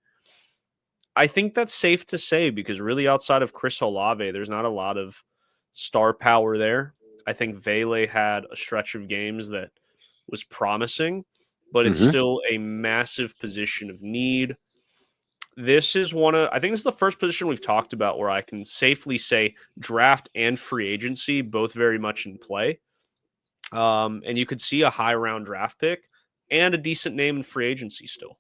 I think that's safe to say because really outside of Chris Olave, there's not a lot of star power there. I think Vele had a stretch of games that was promising, but it's still a massive position of need. This is I think this is the first position we've talked about where I can safely say draft and free agency, both very much in play. And you could see a high round draft pick and a decent name in free agency still.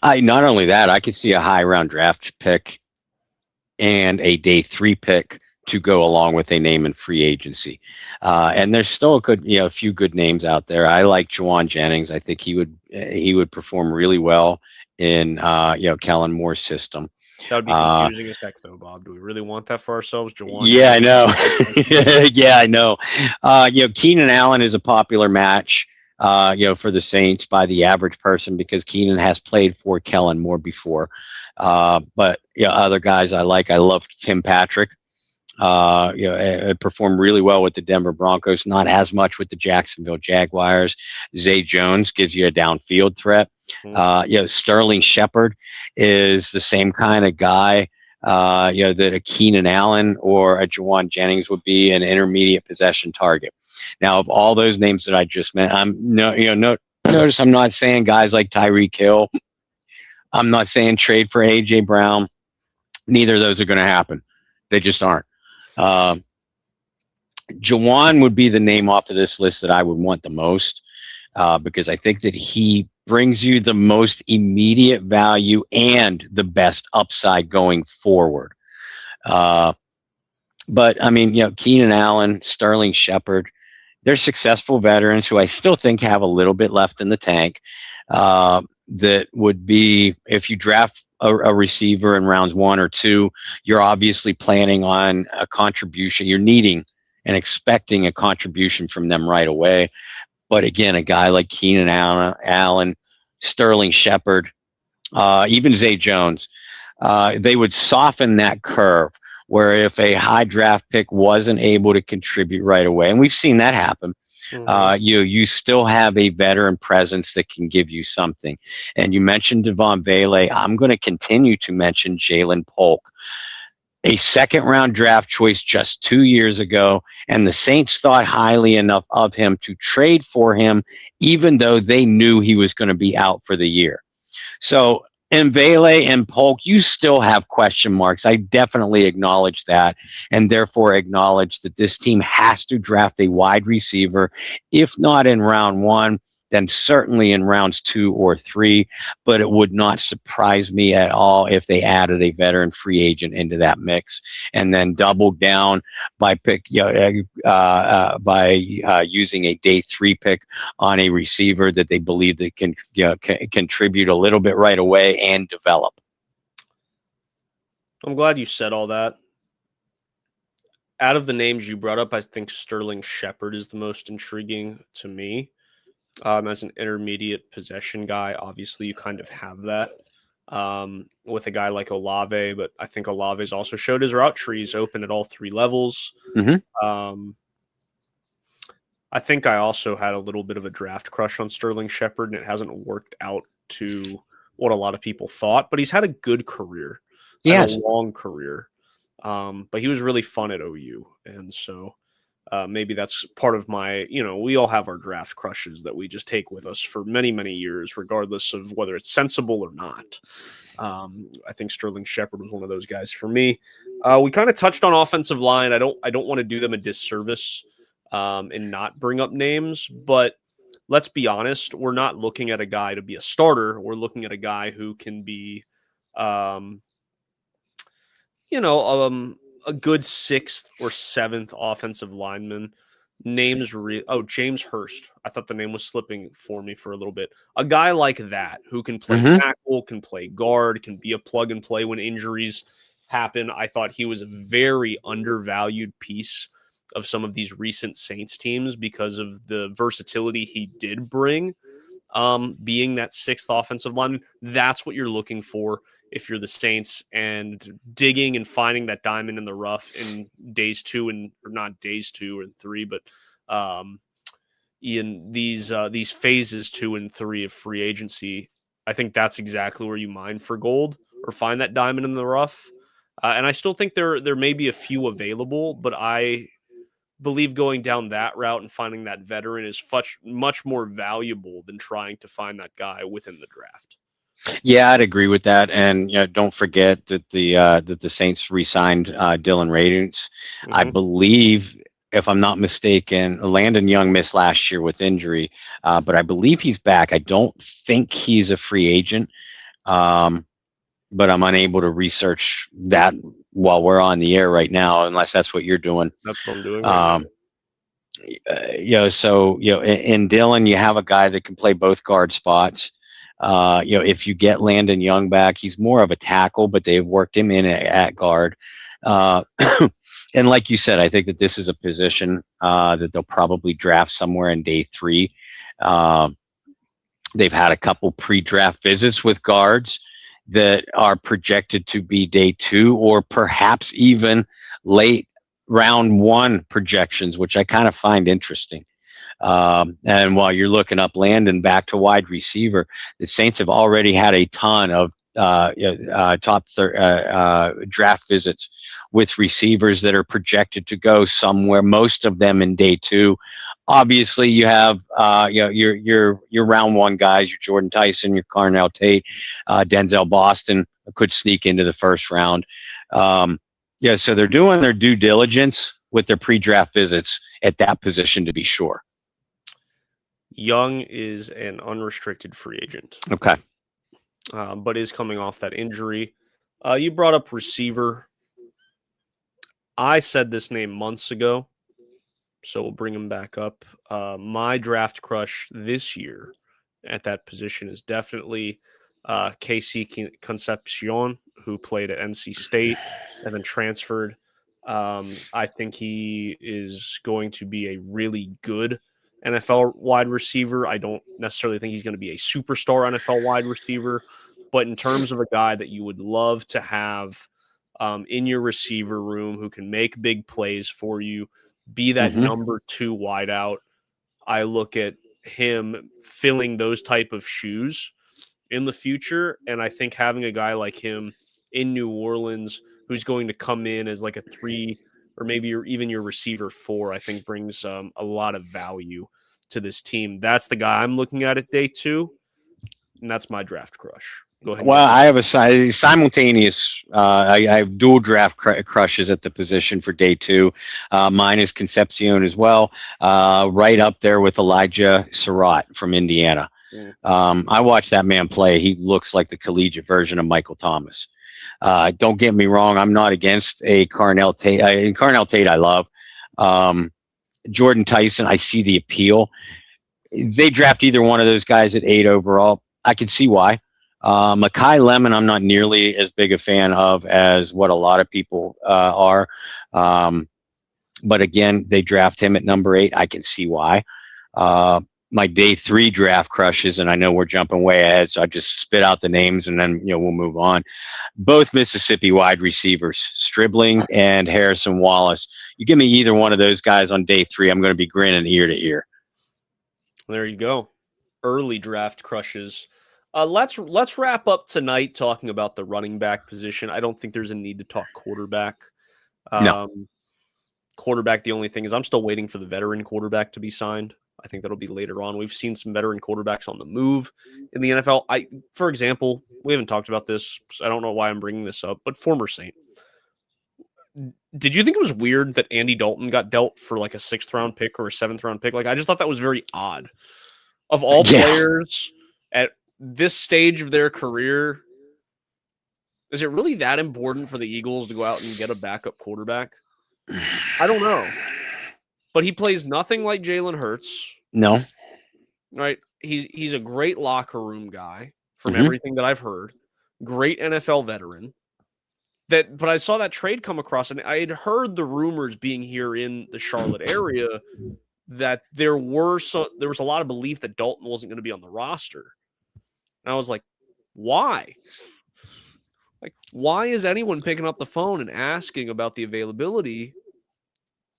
Not only that, I could see a high round draft pick and a day 3 pick to go along with a name in free agency. And there's still a few good names out there. I like Juwan Jennings. I think he would perform really well in Kellen Moore's system. That would be confusing as heck, though, Bob. Do we really want that for ourselves? Jawan Yeah, I know. Jennings? Yeah, I know. Keenan Allen is a popular match, for the Saints by the average person because Keenan has played for Kellen Moore before. But other guys I like. I love Tim Patrick. It performed really well with the Denver Broncos, not as much with the Jacksonville Jaguars. Zay Jones gives you a downfield threat. Sterling Shepard is the same kind of guy, that a Keenan Allen or a Juwan Jennings would be, an intermediate possession target. Now, of all those names that I just mentioned, notice I'm not saying guys like Tyreek Hill. I'm not saying trade for A.J. Brown. Neither of those are going to happen. They just aren't. Juwan would be the name off of this list that I would want the most, because I think that he brings you the most immediate value and the best upside going forward. But I mean, Keenan Allen, Sterling Shepard, they're successful veterans who I still think have a little bit left in the tank. That would be, if you draft a receiver in rounds 1 or 2, you're obviously planning on a contribution. You're needing and expecting a contribution from them right away. But again, a guy like Keenan Allen, Sterling Shepard, even Zay Jones, they would soften that curve where if a high draft pick wasn't able to contribute right away, and we've seen that happen, you still have a veteran presence that can give you something. And you mentioned Devon Vele. I'm going to continue to mention Jalen Polk, a second-round draft choice just 2 years ago, and the Saints thought highly enough of him to trade for him, even though they knew he was going to be out for the year. So in Vele and Polk, you still have question marks. I definitely acknowledge that, and therefore acknowledge that this team has to draft a wide receiver, if not in round 1, then certainly in rounds 2 or 3. But it would not surprise me at all if they added a veteran free agent into that mix, and then doubled down by using a day 3 pick on a receiver that they believe that can contribute a little bit right away and develop. I'm glad you said all that. Out of the names you brought up, I think Sterling Shepard is the most intriguing to me. As an intermediate possession guy, obviously you kind of have that with a guy like Olave, but I think Olave's also showed his route trees open at all 3 levels. I think I also had a little bit of a draft crush on Sterling Shepard, and it hasn't worked out to what a lot of people thought, but he's had a good career. Yes. A long career. But he was really fun at OU. And so maybe that's part of my, we all have our draft crushes that we just take with us for many, many years, regardless of whether it's sensible or not. I think Sterling Shepard was one of those guys for me. We kind of touched on offensive line. I don't want to do them a disservice and not bring up names, but let's be honest, we're not looking at a guy to be a starter. We're looking at a guy who can be, a good 6th or 7th offensive lineman. James Hurst. I thought the name was slipping for me for a little bit. A guy like that who can play tackle, can play guard, can be a plug and play when injuries happen. I thought he was a very undervalued piece of some of these recent Saints teams because of the versatility he did bring, being that 6th offensive lineman. That's what you're looking for if you're the Saints, and digging and finding that diamond in the rough in days 2 and or not days 2 and 3, but in these phases 2 and 3 of free agency. I think that's exactly where you mine for gold or find that diamond in the rough. And I still think there may be a few available, but I believe going down that route and finding that veteran is much more valuable than trying to find that guy within the draft. Yeah, I'd agree with that. And don't forget that the Saints re-signed Dylan Radunz. I believe, if I'm not mistaken, Landon Young missed last year with injury, but I believe he's back. I don't think he's a free agent, but I'm unable to research that while we're on the air right now, unless that's what you're doing. That's what I'm doing right now. So in Dylan, you have a guy that can play both guard spots. If you get Landon Young back, he's more of a tackle, but they've worked him in at guard. Uh, and like you said, I think that this is a position that they'll probably draft somewhere in day 3. They've had a couple pre-draft visits with guards that are projected to be day 2 or perhaps even late round 1 projections, which I kind of find interesting. And while you're looking up Landon back to wide receiver, the Saints have already had a ton of top draft visits with receivers that are projected to go somewhere, most of them in day 2. Obviously, you have your round 1 guys, your Jordan Tyson, your Carnell Tate, Denzel Boston could sneak into the first round. So they're doing their due diligence with their pre-draft visits at that position to be sure. Young is an unrestricted free agent. Okay. But is coming off that injury. You brought up receiver. I said this name months ago, so we'll bring him back up. My draft crush this year at that position is definitely Casey Concepcion, who played at NC State and then transferred. I think he is going to be a really good NFL wide receiver. I don't necessarily think he's going to be a superstar NFL wide receiver, but in terms of a guy that you would love to have in your receiver room who can make big plays for you, be that number 2 wideout, I look at him filling those type of shoes in the future. And I think having a guy like him in New Orleans who's going to come in as like a 3 or maybe even your receiver 4, I think brings a lot of value to this team. That's the guy I'm looking at day 2, and that's my draft crush. Go ahead. Well, I have a simultaneous. I have dual draft crushes at the position for day 2. Mine is Concepcion as well, right up there with Elijah Surratt from Indiana. I watched that man play. He looks like the collegiate version of Michael Thomas. Don't get me wrong. I'm not against a Carnell Tate. Carnell Tate I love. Jordan Tyson, I see the appeal. They draft either one of those guys at 8 overall. I can see why. Mekhi Lemon, I'm not nearly as big a fan of as what a lot of people are. But again, they draft him at number 8. I can see why. My day 3 draft crushes, and I know we're jumping way ahead, so I just spit out the names and then we'll move on. Both Mississippi wide receivers, Stribling and Harrison Wallace. You give me either one of those guys on day 3, I'm going to be grinning ear to ear. There you go. Early draft crushes. Let's wrap up tonight talking about the running back position. I don't think there's a need to talk quarterback. No. Quarterback, the only thing is I'm still waiting for the veteran quarterback to be signed. I think that'll be later on. We've seen some veteran quarterbacks on the move in the NFL. For example, we haven't talked about this. So I don't know why I'm bringing this up, but former Saint. Did you think it was weird that Andy Dalton got dealt for like a 6th round pick or a 7th round pick? Like, I just thought that was very odd. Of all players at this stage of their career, is it really that important for the Eagles to go out and get a backup quarterback? I don't know. But he plays nothing like Jalen Hurts. No. Right? He's a great locker room guy from everything that I've heard. Great NFL veteran. But I saw that trade come across, and I had heard the rumors being here in the Charlotte area that there was a lot of belief that Dalton wasn't going to be on the roster. And I was like, why? Like, why is anyone picking up the phone and asking about the availability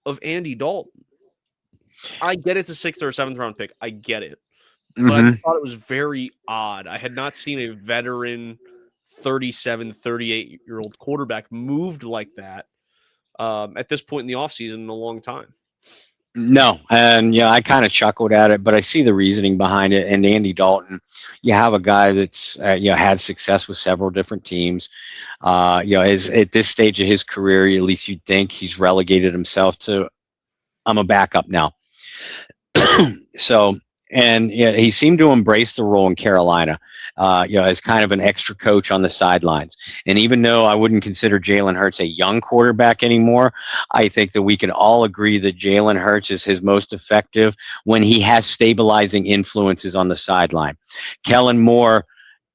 of Andy Dalton? I get it's a 6th or 7th round pick. I get it. But I thought it was very odd. I had not seen a veteran 37, 38-year-old quarterback moved like that at this point in the offseason in a long time. No, and I kind of chuckled at it, but I see the reasoning behind it. And Andy Dalton, you have a guy that's had success with several different teams. Is at this stage of his career, at least you'd think he's relegated himself to, I'm a backup now. So And yeah, he seemed to embrace the role in Carolina, as kind of an extra coach on the sidelines. And even though I wouldn't consider Jalen Hurts a young quarterback anymore, I think that we can all agree that Jalen Hurts is his most effective when he has stabilizing influences on the sideline. Kellen Moore,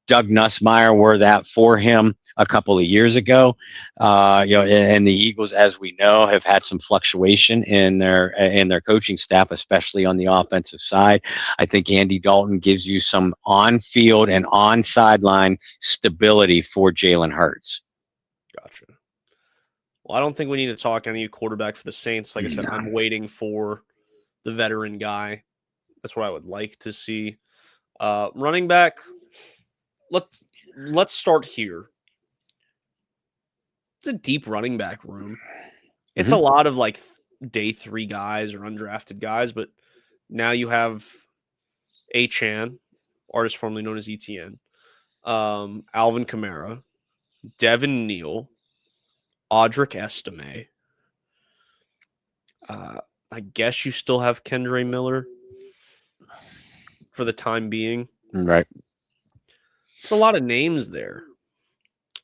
Doug Nussmeier were that for him a couple of years ago. And the Eagles, as we know, have had some fluctuation in their coaching staff, especially on the offensive side. I think Andy Dalton gives you some on-field and on-sideline stability for Jalen Hurts. Gotcha. Well, I don't think we need to talk any quarterback for the Saints. Like I said, I'm waiting for the veteran guy. That's what I would like to see. Running back. Let's start here. It's a deep running back room. It's a lot of like day 3 guys or undrafted guys, but now you have Achan, artist formerly known as ETN, Alvin Kamara, Devin Neal, Audric Estime. I guess you still have Kendre Miller for the time being. Right. It's a lot of names there.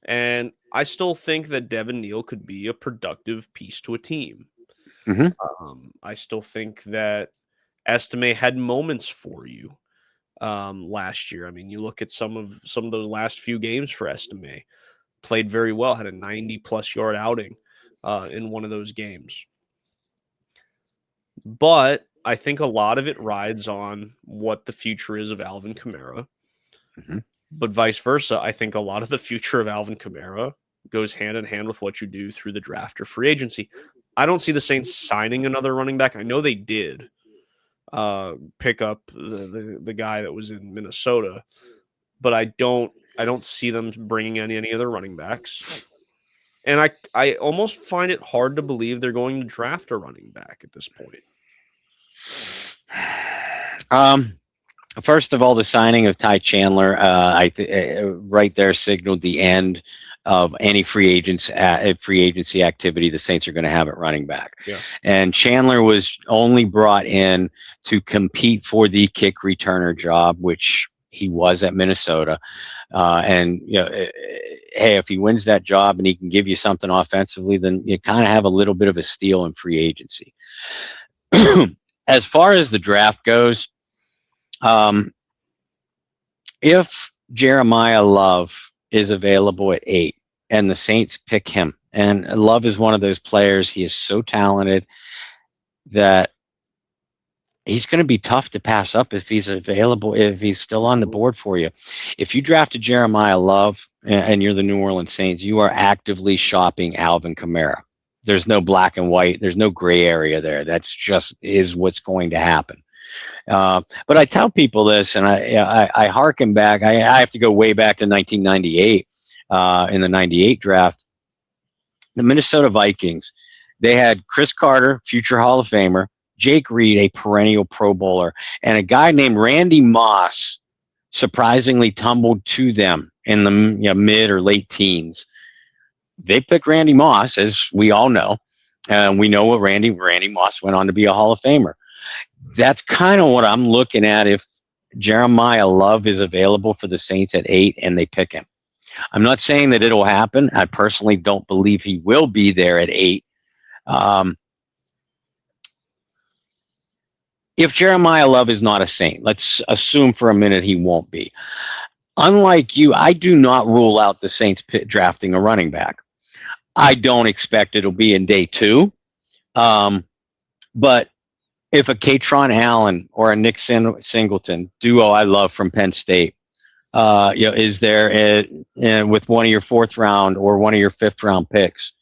And I still think that Devin Neal could be a productive piece to a team. I still think that Estime had moments for you last year. I mean, you look at some of those last few games for Estime. Played very well, had a 90-plus yard outing in one of those games. But I think a lot of it rides on what the future is of Alvin Kamara. But vice versa, I think a lot of the future of Alvin Kamara goes hand in hand with what you do through the draft or free agency. I don't see the Saints signing another running back. I know they did pick up the guy that was in Minnesota, but I don't see them bringing in any other running backs. And I almost find it hard to believe they're going to draft a running back at this point. First of all, the signing of Ty Chandler, right there signaled the end of any free agency activity the Saints are going to have at running back. Yeah. And Chandler was only brought in to compete for the kick returner job, which he was at Minnesota. Hey, if he wins that job and he can give you something offensively, then you kind of have a little bit of a steal in free agency. As far as the draft goes, if Jeremiah Love is available at 8 and the Saints pick him, and Love is one of those players, he is so talented that he's going to be tough to pass up if he's available, if he's still on the board for you. If you drafted Jeremiah Love and you're the New Orleans Saints, you are actively shopping Alvin Kamara. There's no black and white. There's no gray area there. That's just is what's going to happen. But I tell people this, and I hearken back. I have to go way back to 1998 in the 98 draft. The Minnesota Vikings, they had Chris Carter, future Hall of Famer, Jake Reed, a perennial Pro Bowler, and a guy named Randy Moss surprisingly tumbled to them in the mid or late teens. They picked Randy Moss, as we all know. We know what Randy Moss went on to be a Hall of Famer. That's kind of what I'm looking at if Jeremiah Love is available for the Saints at 8 and they pick him. I'm not saying that it'll happen. I personally don't believe he will be there at 8. If Jeremiah Love is not a Saint, let's assume for a minute he won't be. Unlike you, I do not rule out the Saints drafting a running back. I don't expect it'll be in day 2. But if a Katron Allen or a Nick Singleton duo I love from Penn State, is there with one of your 4th round or one of your 5th round picks,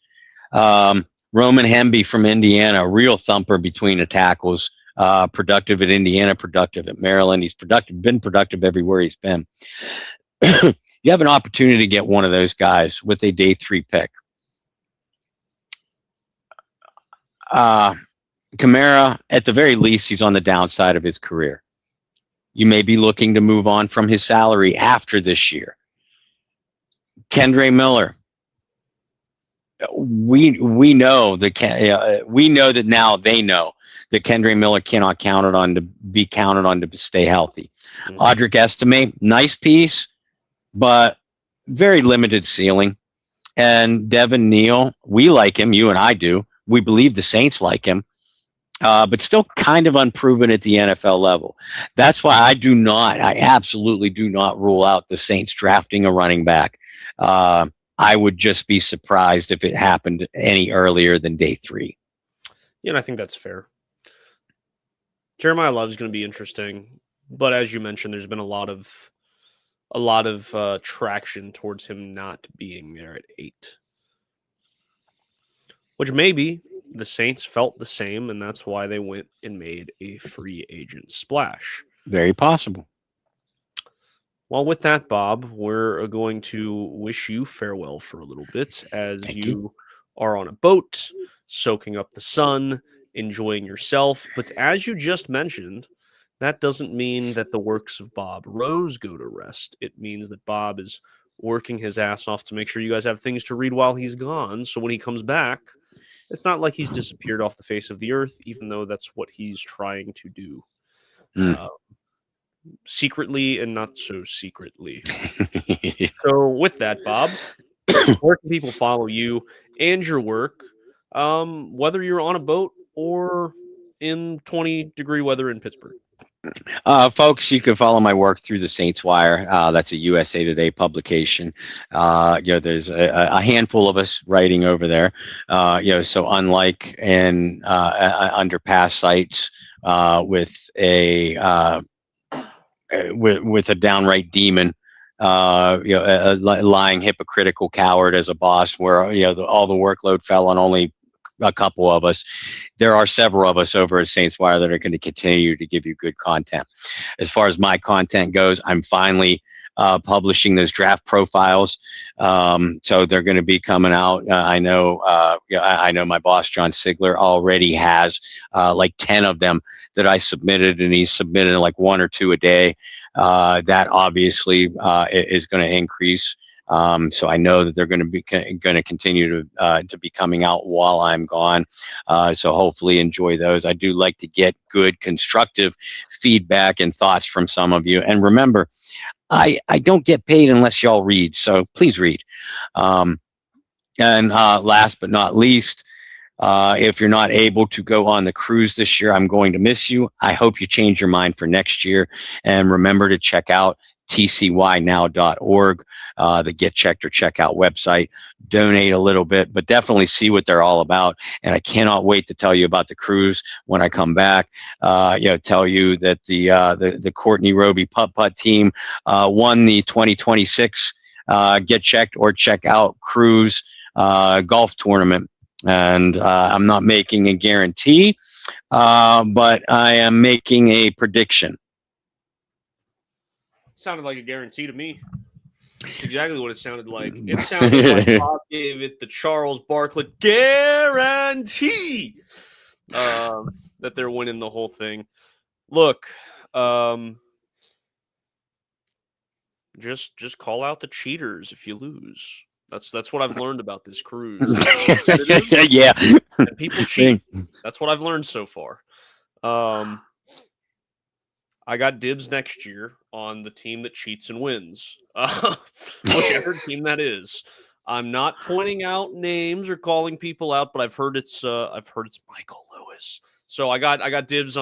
Roman Hemby from Indiana, a real thumper between the tackles, productive at Indiana, productive at Maryland. He's been productive everywhere he's been. You have an opportunity to get one of those guys with a day 3 pick. Kamara, at the very least, he's on the downside of his career. You may be looking to move on from his salary after this year. Kendre Miller, we know that now they know that Kendre Miller cannot counted on to be counted on to stay healthy. Audric Estime, nice piece, but very limited ceiling. And Devin Neal, we like him. You and I do. We believe the Saints like him, but still kind of unproven at the NFL level. That's why I absolutely do not rule out the Saints drafting a running back. I would just be surprised if it happened any earlier than day 3. Yeah, and I think that's fair. Jeremiah Love is going to be interesting, but as you mentioned, there's been a lot of traction towards him not being there at 8, which maybe the Saints felt the same, and that's why they went and made a free agent splash. Very possible. Well, with that, Bob, we're going to wish you farewell for a little bit as Thank you are on a boat, soaking up the sun, enjoying yourself. But as you just mentioned, that doesn't mean that the works of Bob Rose go to rest. It means that Bob is working his ass off to make sure you guys have things to read while he's gone. So when he comes back, it's not like he's disappeared off the face of the earth, even though that's what he's trying to do. Secretly and not so secretly. So with that, Bob, where can people follow you and your work, whether you're on a boat or in 20-degree weather in Pittsburgh? Folks, you can follow my work through the Saints Wire. That's a USA Today publication. There's a handful of us writing over there. So unlike in under past sites with a with a downright demon, a lying hypocritical coward as a boss, where all the workload fell on only a couple of us. There are several of us over at Saints Wire that are going to continue to give you good content. As far as my content goes, I'm finally publishing those draft profiles. So they're going to be coming out. I know my boss, John Sigler, already has like 10 of them that I submitted, and he's submitted like 1 or 2 a day. That obviously is going to increase. So I know that they're going to continue to be coming out while I'm gone. So hopefully enjoy those. I do like to get good constructive feedback and thoughts from some of you. And remember, I don't get paid unless y'all read. So please read. And last but not least, if you're not able to go on the cruise this year, I'm going to miss you. I hope you change your mind for next year. And remember to check out tcynow.org, the Get Checked or Checkout website. Donate a little bit, but definitely see what they're all about. And I cannot wait to tell you about the cruise when I come back. Tell you that the Courtney Roby putt team won the 2026 Get Checked or Check Out cruise golf tournament. And I'm not making a guarantee, but I am making a prediction. Sounded like a guarantee to me. That's exactly what it sounded like. It sounded like Bob gave it the Charles Barkley guarantee that they're winning the whole thing. Look, just call out the cheaters if you lose. That's what I've learned about this cruise. Yeah, and people cheat. That's what I've learned so far. I got dibs next year on the team that cheats and wins, whichever team that is. I'm not pointing out names or calling people out, but I've heard it's Michael Lewis. So I got dibs.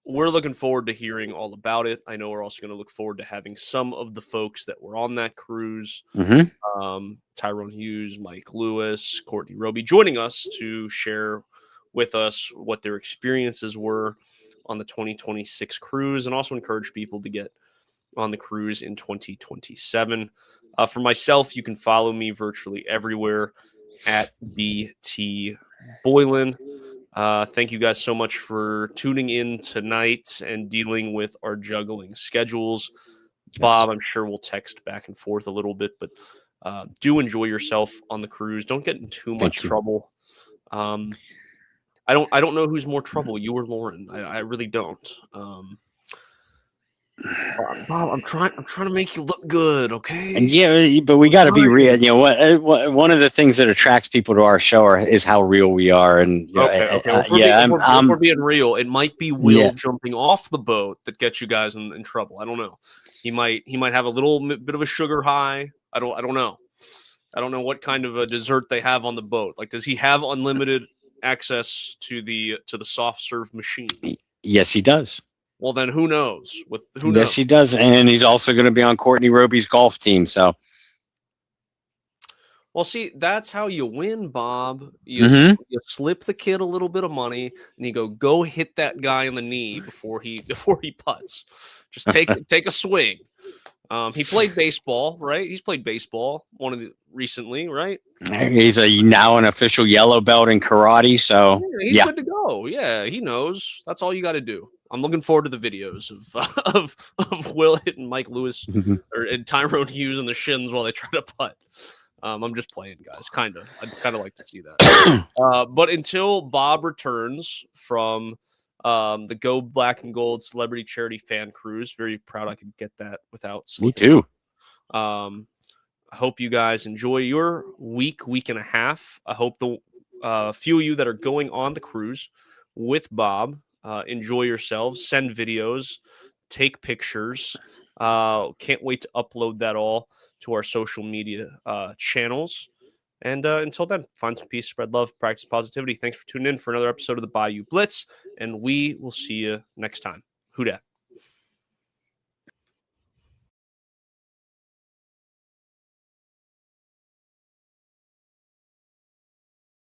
We're looking forward to hearing all about it. I know we're also going to look forward to having some of the folks that were on that cruise, Tyrone Hughes, Mike Lewis, Courtney Roby, joining us to share with us what their experiences were on the 2026 cruise, and also encourage people to get on the cruise in 2027. For myself, you can follow me virtually everywhere at BT Boylan. Thank you guys so much for tuning in tonight and dealing with our juggling schedules. Bob, I'm sure we'll text back and forth a little bit, but do enjoy yourself on the cruise. Don't get in too much trouble. I don't know who's more trouble, you or Lauren. I really don't. Bob, I'm trying to make you look good, okay? And yeah, but we got to be real. You know what? One of the things that attracts people to our show is how real we are. And Okay. Well, yeah, if we're being real, it might be Will yeah. jumping off the boat that gets you guys in trouble. I don't know. He might have a little bit of a sugar high. I don't know. I don't know what kind of a dessert they have on the boat. Like, does he have unlimited access to the soft serve machine? Yes, he does. Well, then who knows? Yes, he does, and he's also going to be on Courtney Roby's golf team. So, well, see, that's how you win, Bob. You slip the kid a little bit of money, and you go hit that guy in the knee before he putts. Just take a swing. He played baseball, right? He's played baseball recently, right? He's now an official yellow belt in karate. So he's good to go. Yeah, he knows. That's all you got to do. I'm looking forward to the videos of Will hitting Mike Lewis and Tyrone Hughes in the shins while they try to putt. I'm just playing, guys. I'd kind of like to see that. But until Bob returns from the Go Black and Gold Celebrity Charity Fan Cruise, very proud I could get that without slipping. Me too. I hope you guys enjoy your week and a half. I hope the few of you that are going on the cruise with Bob enjoy yourselves. Send videos, take pictures. Can't wait to upload that all to our social media channels. And until then, find some peace, spread love, practice positivity. Thanks for tuning in for another episode of the Bayou Blitz, and we will see you next time. Who dat?